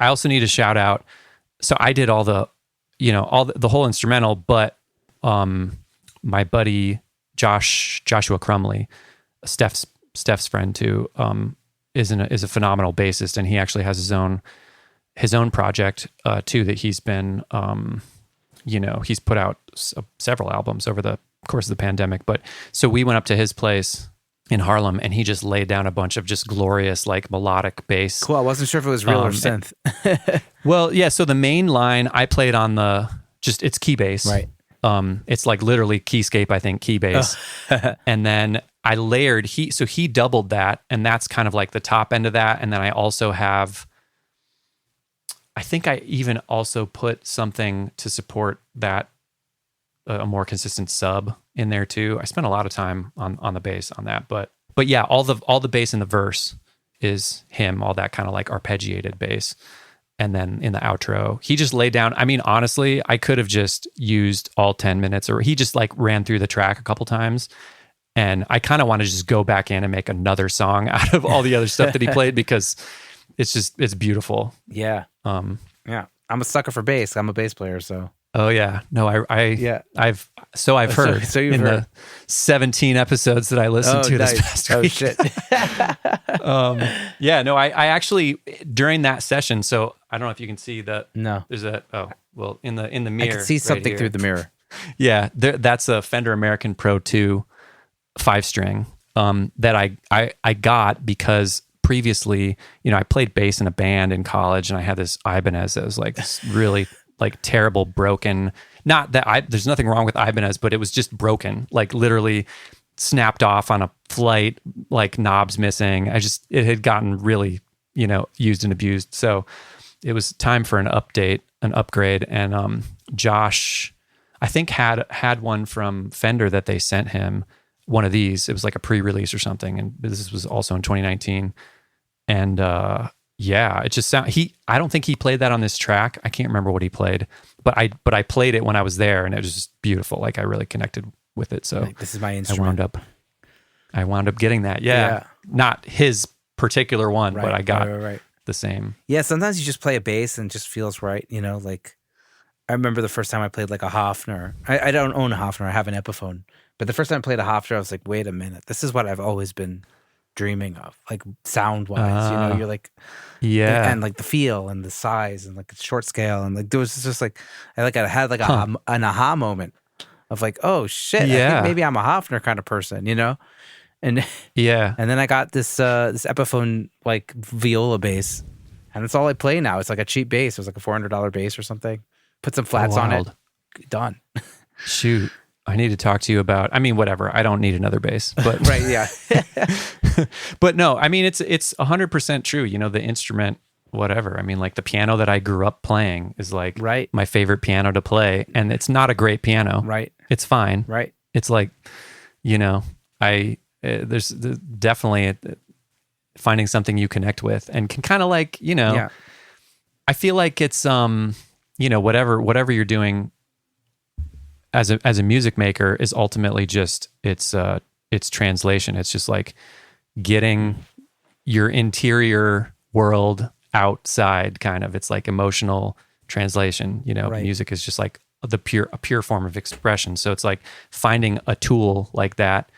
also need to shout out. So I did all the whole instrumental, but, my buddy, Joshua Crumley, Steph's friend too, is a phenomenal bassist, and he actually has his own project too that he's been he's put out several albums over the course of the pandemic. But so we went up to his place in Harlem and he just laid down a bunch of just glorious like melodic bass. Cool. I wasn't sure if it was real or synth. Well, yeah, so the main line I played on it's key bass. Right. It's like literally keyscape, I think, key bass. And then I layered he doubled that, and that's kind of like the top end of that. And then I also have, I think I even also put something to support that a more consistent sub in there too. I spent a lot of time on the bass on that, but yeah, all the bass in the verse is him, all that kind of like arpeggiated bass. And then in the outro, he just laid down. I mean, honestly, I could have just used all 10 minutes, or he just like ran through the track a couple times. And I kind of want to just go back in and make another song out of all the other stuff that he played, because it's beautiful. Yeah. Yeah. I'm a sucker for bass. I'm a bass player, so. Oh yeah. No, I've heard so you've in heard. the 17 episodes that I listened to nice. this past Oh week. shit. Yeah, no, I actually, during that session, so I don't know if you can see that. No. There's in the mirror. I can see something right through the mirror. Yeah, that's a Fender American Pro 2 5-string that I got because previously, I played bass in a band in college, and I had this Ibanez that was like this really like terrible, broken. Not that there's nothing wrong with Ibanez, but it was just broken, like literally snapped off on a flight, like knobs missing. It had gotten really, used and abused. So it was time for an upgrade. And Josh, I think had one from Fender that they sent him, one of these. It was like a pre-release or something. And this was also in 2019. And yeah, it just I don't think he played that on this track. I can't remember what he played, but I played it when I was there, and it was just beautiful. Like I really connected with it. So like, this is my instrument. I wound up getting that. Yeah. Not his particular one, Right, but I got right. the same. Yeah, sometimes you just play a bass and it just feels right, like I remember the first time I played like a Hofner. I don't own a Hofner, I have an Epiphone. But the first time I played a Hofner, I was like, wait a minute, this is what I've always been dreaming of, like sound-wise, you're like, yeah, and like the feel and the size and like short scale, and like there was just like, I had like an aha moment of like, oh shit, I think maybe I'm a Hofner kind of person, and yeah, and then I got this Epiphone like viola bass, and that's all I play now. It's like a cheap bass. It was like a $400 bass or something. Put some flats on it. Done. Shoot. I need to talk to you about, whatever. I don't need another bass, but right. Yeah. But no, it's 100% true. The instrument, whatever. Like the piano that I grew up playing is like my favorite piano to play. And it's not a great piano. Right. It's fine. Right. It's like, there's definitely finding something you connect with and can kind of like, I feel like it's, whatever you're doing as a music maker is ultimately just it's translation. It's just like getting your interior world outside, kind of. It's like emotional translation. Music is just like a pure form of expression. So it's like finding a tool like that,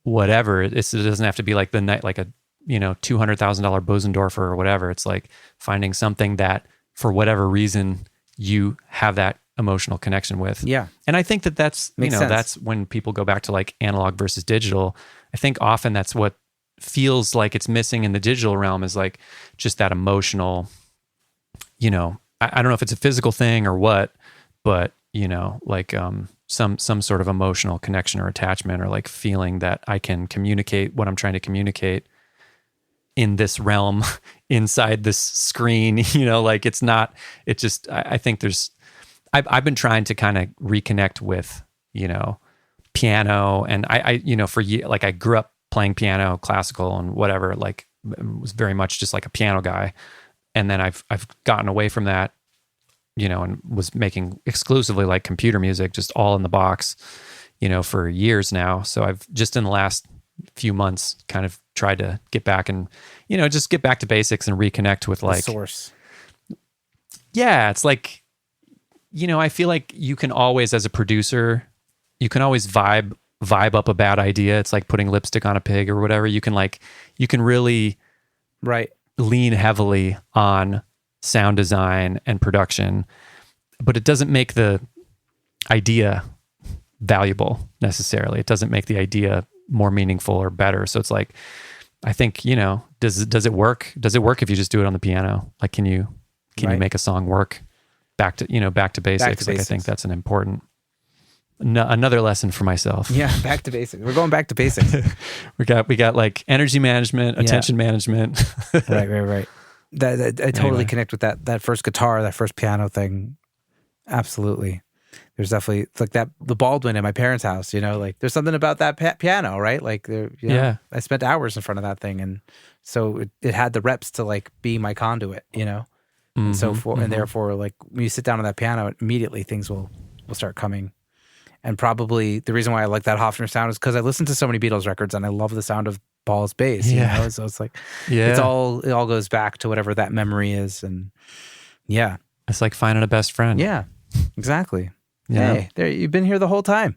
whatever. It doesn't have to be like like a $200,000 Bosendorfer or whatever. It's like finding something that for whatever reason you have that emotional connection with. Yeah. And I think that's, Makes sense. That's when people go back to like analog versus digital. I think often that's what feels like it's missing in the digital realm, is like just that emotional, I don't know if it's a physical thing or what, but like some sort of emotional connection or attachment, or like feeling that I can communicate what I'm trying to communicate in this realm inside this screen, like I think I've been trying to kind of reconnect with, piano, and I for years, like I grew up playing piano, classical and whatever, like was very much just like a piano guy. And then I've gotten away from that, and was making exclusively like computer music, just all in the box, for years now. So I've just in the last few months kind of tried to get back and, just get back to basics and reconnect with like the source. Yeah. It's like, I feel like you can always, as a producer, you can always vibe up a bad idea. It's like putting lipstick on a pig or whatever. You can really lean heavily on sound design and production, but it doesn't make the idea valuable necessarily. It doesn't make the idea more meaningful or better. So it's like, I think, does it work? Does it work if you just do it on the piano? Like, can you make a song work? Back to basics. Like, I think that's an important, another lesson for myself. Yeah. Back to basics. We're going back to basics. we got like energy management, attention management. Right. I totally connect with that first guitar, that first piano thing. Absolutely. there's definitely it's like that the Baldwin at my parents' house, like there's something about that piano, right? Like I spent hours in front of that thing, and so it had the reps to like be my conduit, and so and therefore like when you sit down on that piano, immediately things will start coming. And probably the reason why I like that Hofner sound is because I listened to so many Beatles records and I love the sound of Paul's bass, so it's like it all goes back to whatever that memory is, and it's like finding a best friend. Yeah, exactly. Hey, there you've been here the whole time.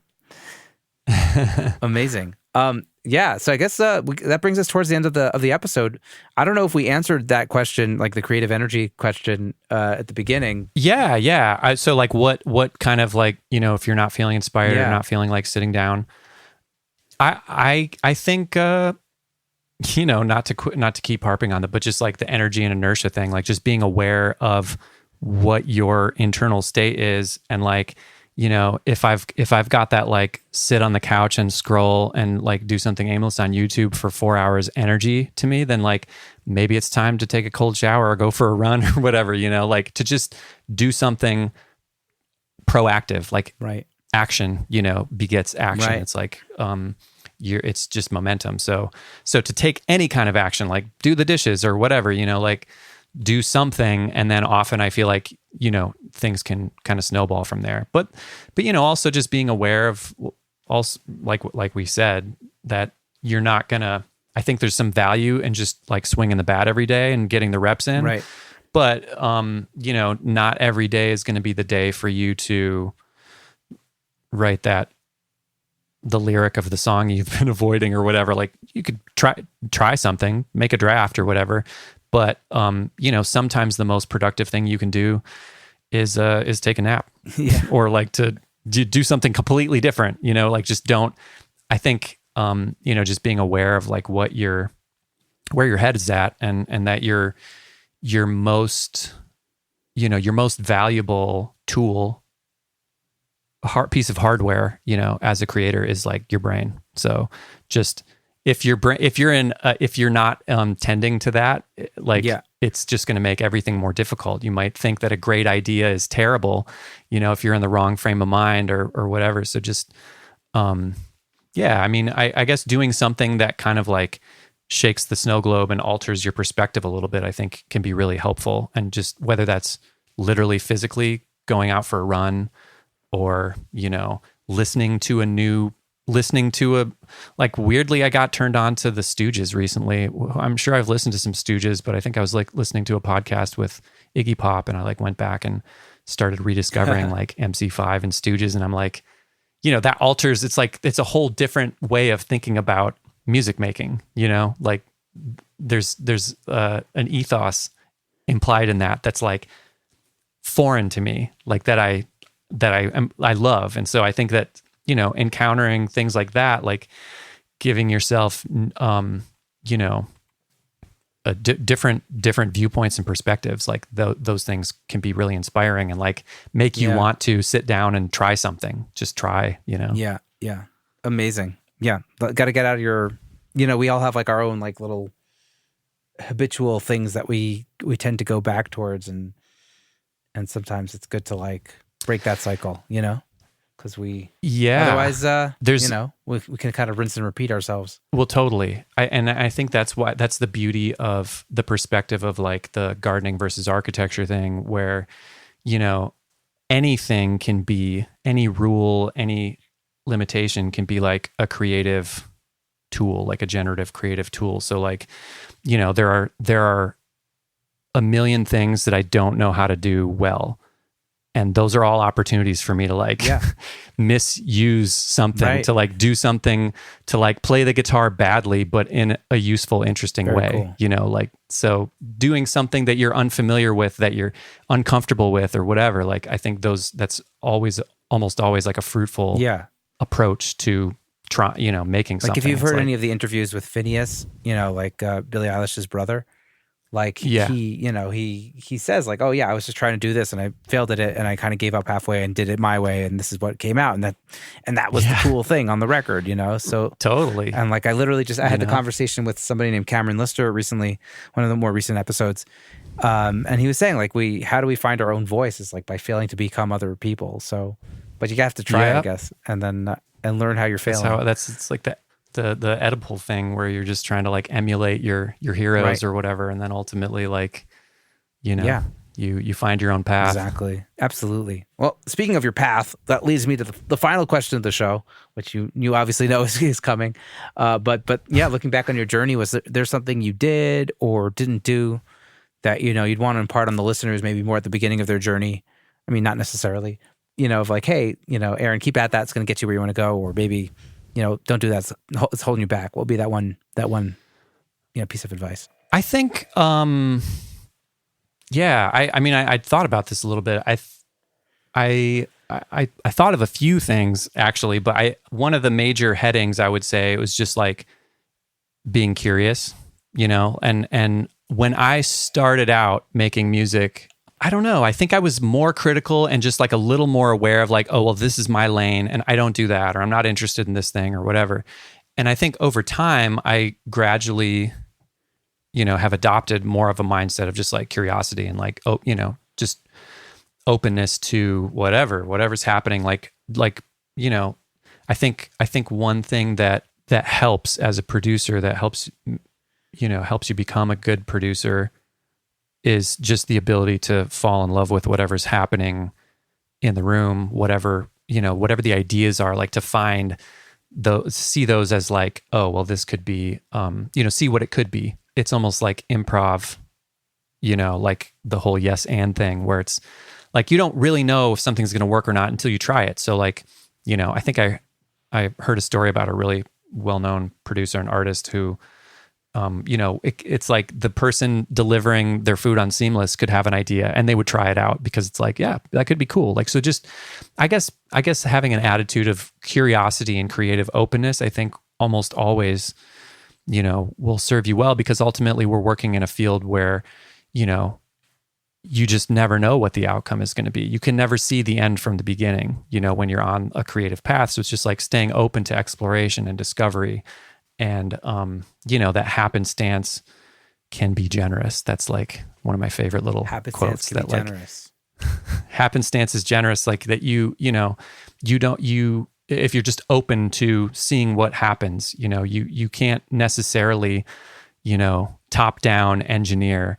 Amazing. So I guess that brings us towards the end of the episode. I don't know if we answered that question, like the creative energy question at the beginning. So like what kind of like, if you're not feeling inspired or not feeling like sitting down, I think not to keep harping on it, but just like the energy and inertia thing, like just being aware of what your internal state is, and like, if I've got that like sit on the couch and scroll and like do something aimless on YouTube for 4 hours energy to me, then like maybe it's time to take a cold shower or go for a run or whatever, like to just do something proactive, like action, begets action. Right. It's like, it's just momentum. So to take any kind of action, like do the dishes or whatever, like do something, and then often I feel like things can kind of snowball from there. But also just being aware of also like we said, that you're not gonna. I think there's some value in just like swinging the bat every day and getting the reps in. Right. But not every day is going to be the day for you to write the lyric of the song you've been avoiding or whatever. Like you could try something, make a draft or whatever. But sometimes the most productive thing you can do is take a nap, or like to do something completely different. Like just don't. I think just being aware of like where your head is at, and that your most valuable tool, piece of hardware, as a creator is like your brain. So just. If you're not tending to that, it's just going to make everything more difficult. You might think that a great idea is terrible, if you're in the wrong frame of mind or whatever. So just, I guess doing something that kind of like shakes the snow globe and alters your perspective a little bit, I think can be really helpful. And just whether that's literally physically going out for a run, or, listening to weirdly, I got turned on to the Stooges recently. I'm sure I've listened to some Stooges, but I think I was like listening to a podcast with Iggy Pop, and I like went back and started rediscovering like MC5 and Stooges. And I'm like, that alters, it's like, it's a whole different way of thinking about music making, like there's an ethos implied in that's like foreign to me, like that I love. And so I think that, encountering things like that, like giving yourself, different viewpoints and perspectives, like those things can be really inspiring and like make you want to sit down and try something. Just try, Yeah. Amazing. Yeah. Got to get out of your, we all have like our own like little habitual things that we tend to go back towards, and sometimes it's good to like break that cycle, because otherwise there's we can kind of rinse and repeat ourselves. Well, totally. I think that's the beauty of the perspective of like the gardening versus architecture thing, where anything can be, any rule, any limitation can be like a creative tool, like a generative creative tool. So like there are a million things that I don't know how to do well. And those are all opportunities for me to like misuse something, to like do something, to like play the guitar badly, but in a useful, interesting Very way, cool. Like, so doing something that you're unfamiliar with, that you're uncomfortable with or whatever, like, I think that's almost always like a fruitful approach to try, making something. Like if you've heard any of the interviews with Phineas, like Billie Eilish's brother, like he says like, oh yeah, I was just trying to do this and I failed at it and I kind of gave up halfway and did it my way and this is what came out, and that was the cool thing on the record, so totally. And like I literally I had the conversation with somebody named Cameron Lister recently, one of the more recent episodes, and he was saying like how do we find our own voice? It's like by failing to become other people. So but you have to try, I Yep. guess, and then and learn how you're failing. It's like the Oedipal thing where you're just trying to like emulate your heroes Right. or whatever, and then ultimately like, you know, Yeah. you find your own path. Exactly. Absolutely. Well, speaking of your path, that leads me to the final question of the show, which you obviously know is coming. But yeah, looking back on your journey, was there something you did or didn't do that, you'd want to impart on the listeners, maybe more at the beginning of their journey? I mean, not necessarily, of like, hey, Aaron, keep at that. It's going to get you where you want to go. Or maybe, don't do that. It's holding you back. What would be that one, piece of advice? I think, yeah, I mean, I thought about this a little bit. I thought of a few things actually, but one of the major headings I would say was just like being curious, and when I started out making music, I don't know, I think I was more critical and just like a little more aware of like, oh, well, this is my lane and I don't do that, or I'm not interested in this thing or whatever. And I think over time, I gradually, have adopted more of a mindset of just like curiosity and like, oh, just openness to whatever's happening. Like, I think one thing that helps as a producer, that helps you become a good producer, is just the ability to fall in love with whatever's happening in the room, whatever the ideas are, like to find those, see those as like, oh, well, this could be, see what it could be. It's almost like improv, like the whole yes and thing, where it's like you don't really know if something's going to work or not until you try it. So like, I think I heard a story about a really well-known producer and artist who, it's like the person delivering their food on Seamless could have an idea and they would try it out because it's like, yeah, that could be cool. Like, so just, I guess having an attitude of curiosity and creative openness, I think almost always, will serve you well, because ultimately we're working in a field where, you just never know what the outcome is going to be. You can never see the end from the beginning, when you're on a creative path. So it's just like staying open to exploration and discovery. And, that happenstance can be generous. That's like one of my favorite little quotes. That like, generous. Happenstance is generous. Like that if you're just open to seeing what happens, you can't necessarily, top down engineer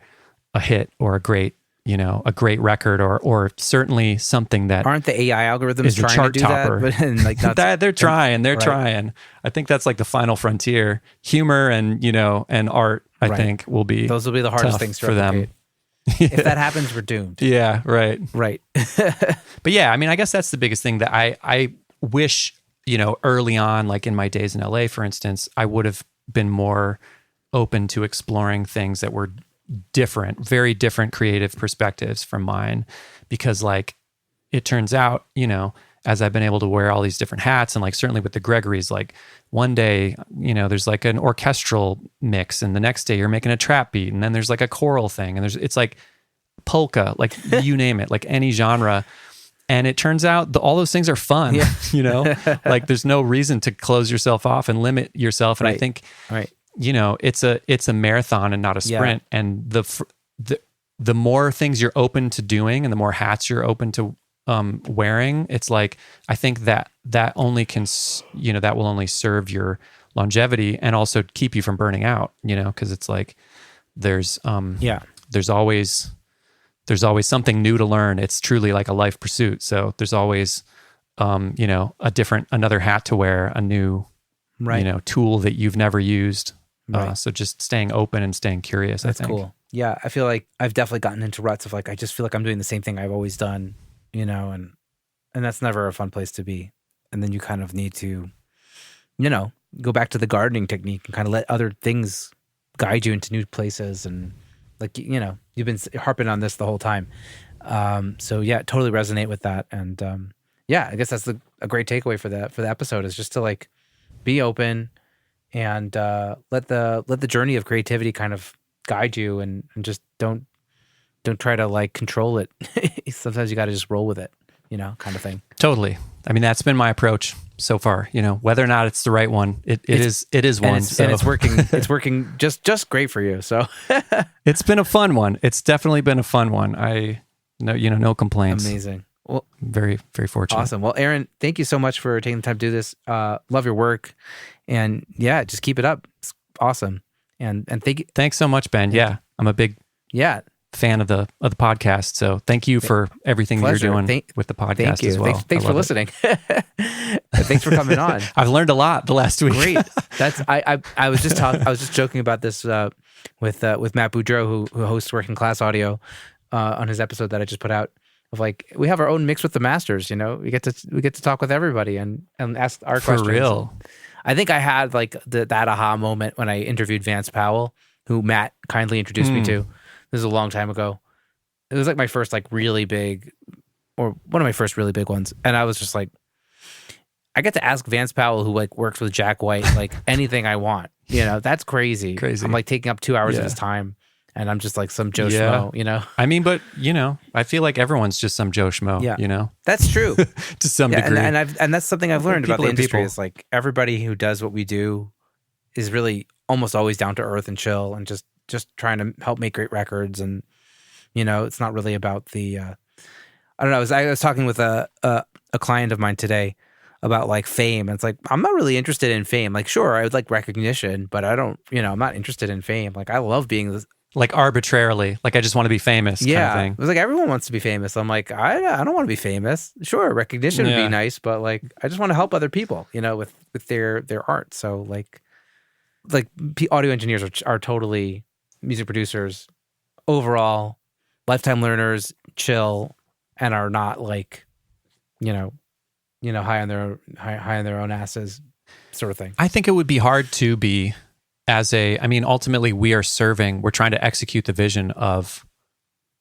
a hit or a great record, or certainly something that aren't the AI algorithms is a trying chart to do topper. that? But, like, they're trying. Right. Trying. I think that's like the final frontier. Humor and and art, I think, will be those will be the hardest tough things to for replicate. them. If that happens, we're doomed. Yeah, right. But yeah, I mean, I guess that's the biggest thing that I wish, early on, like in my days in LA, for instance, I would have been more open to exploring things that were different, very different creative perspectives from mine, because like it turns out, as I've been able to wear all these different hats, and like certainly with the Gregorys, like one day, there's like an orchestral mix, and the next day you're making a trap beat, and then there's like a choral thing, and it's like polka, like you name it, like any genre. And it turns out all those things are fun, like there's no reason to close yourself off and limit yourself. And I think, it's a marathon and not a sprint. Yeah. And the more things you're open to doing and the more hats you're open to wearing, it's like, I think that only can, that will only serve your longevity and also keep you from burning out, because it's like, there's always something new to learn. It's truly like a life pursuit. So there's always, another hat to wear, a new, tool that you've never used. Right. So just staying open and staying curious. That's I think. Cool. Yeah, I feel like I've definitely gotten into ruts of like, I just feel like I'm doing the same thing I've always done, and that's never a fun place to be. And then you kind of need to, go back to the gardening technique and kind of let other things guide you into new places. And like, you've been harping on this the whole time. So yeah, totally resonate with that. And I guess that's a great takeaway for the episode, is just to like be open and let the journey of creativity kind of guide you, and just don't try to like control it. Sometimes you got to just roll with it, kind of thing. Totally. I mean, that's been my approach so far. Whether or not it's the right one, it is one. And it's working. It's working just great for you. So it's been a fun one. It's definitely been a fun one. No complaints. Amazing. Well, very, very fortunate. awesome. Well, Aaron, thank you so much for taking the time to do this. Love your work, and yeah, just keep it up. It's awesome. And thank you. Thanks so much, Ben. Yeah, I'm a big fan of the podcast. So thank you for everything that you're doing with the podcast as well. Thanks for listening. Thanks for coming on. I've learned a lot the last week. Great. That's I was just joking about this with Matt Boudreau, who hosts Working Class Audio, on his episode that I just put out. Of like, we have our own mix with the masters. You know, we get to talk with everybody and ask our questions. For real. I think I had like that aha moment when I interviewed Vance Powell, who Matt kindly introduced me to. This is a long time ago. It was like my first like really big, or one of my first really big ones. And I was just like, I get to ask Vance Powell, who like works with Jack White, like anything I want. You know, that's crazy. I'm like taking up 2 hours of his time, and I'm just like some Joe Schmo, you know? I mean, but you know, I feel like everyone's just some Joe Schmo, you know? That's true. To some degree. And that's something I've learned about the industry is like everybody who does what we do is really almost always down to earth and chill and just trying to help make great records. And, you know, it's not really about the, I don't know. I was talking with a client of mine today about like fame. And it's like, I'm not really interested in fame. Like, sure, I would like recognition, but I don't, you know, I'm not interested in fame. Like, I love being this. Like arbitrarily, like I just want to be famous kind of thing. It was like everyone wants to be famous. I'm like, I don't want to be famous. Sure, recognition would be nice, but like I just want to help other people, you know, with their art. So like audio engineers are totally music producers, overall lifetime learners, chill, and are not like, you know, high on their own asses, sort of thing. I think it would be hard to be. Ultimately we're trying to execute the vision of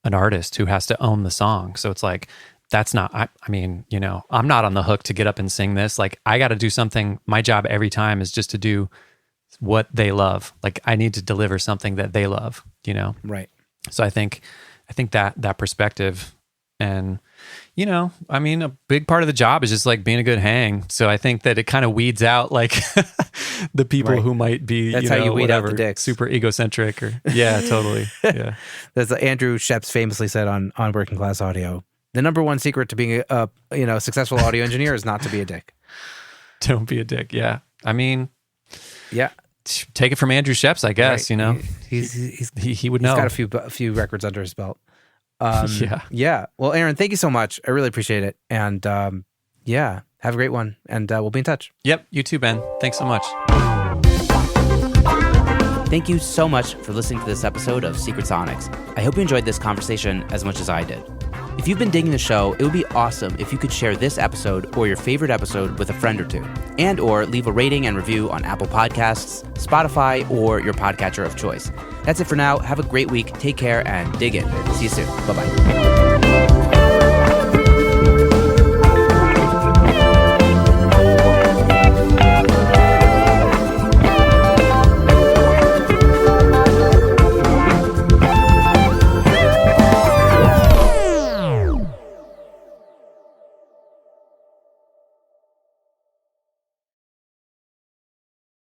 an artist who has to own the song. So it's like, that's not, you know, I'm not on the hook to get up and sing this. Like I got to do something. My job every time is just to do what they love. Like I need to deliver something that they love, you know? Right. So I think that perspective, and, you know, I mean, a big part of the job is just like being a good hang. So I think that it kind of weeds out like the people who might be, that's how you weed out the dicks. Super egocentric or totally. Yeah. That's Andrew Sheps famously said on Working Class Audio. The number one secret to being a successful audio engineer is not to be a dick. Don't be a dick. Yeah. I mean, yeah. Take it from Andrew Sheps, I guess, right. You know, he would know. He's got a few records under his belt. Yeah. Well, Aaron, thank you so much. I really appreciate it. And have a great one. And we'll be in touch. Yep. You too, Ben. Thanks so much. Thank you so much for listening to this episode of Secret Sonics. I hope you enjoyed this conversation as much as I did. If you've been digging the show, it would be awesome if you could share this episode or your favorite episode with a friend or two, and or leave a rating and review on Apple Podcasts, Spotify, or your podcatcher of choice. That's it for now. Have a great week. Take care and dig in. See you soon. Bye-bye.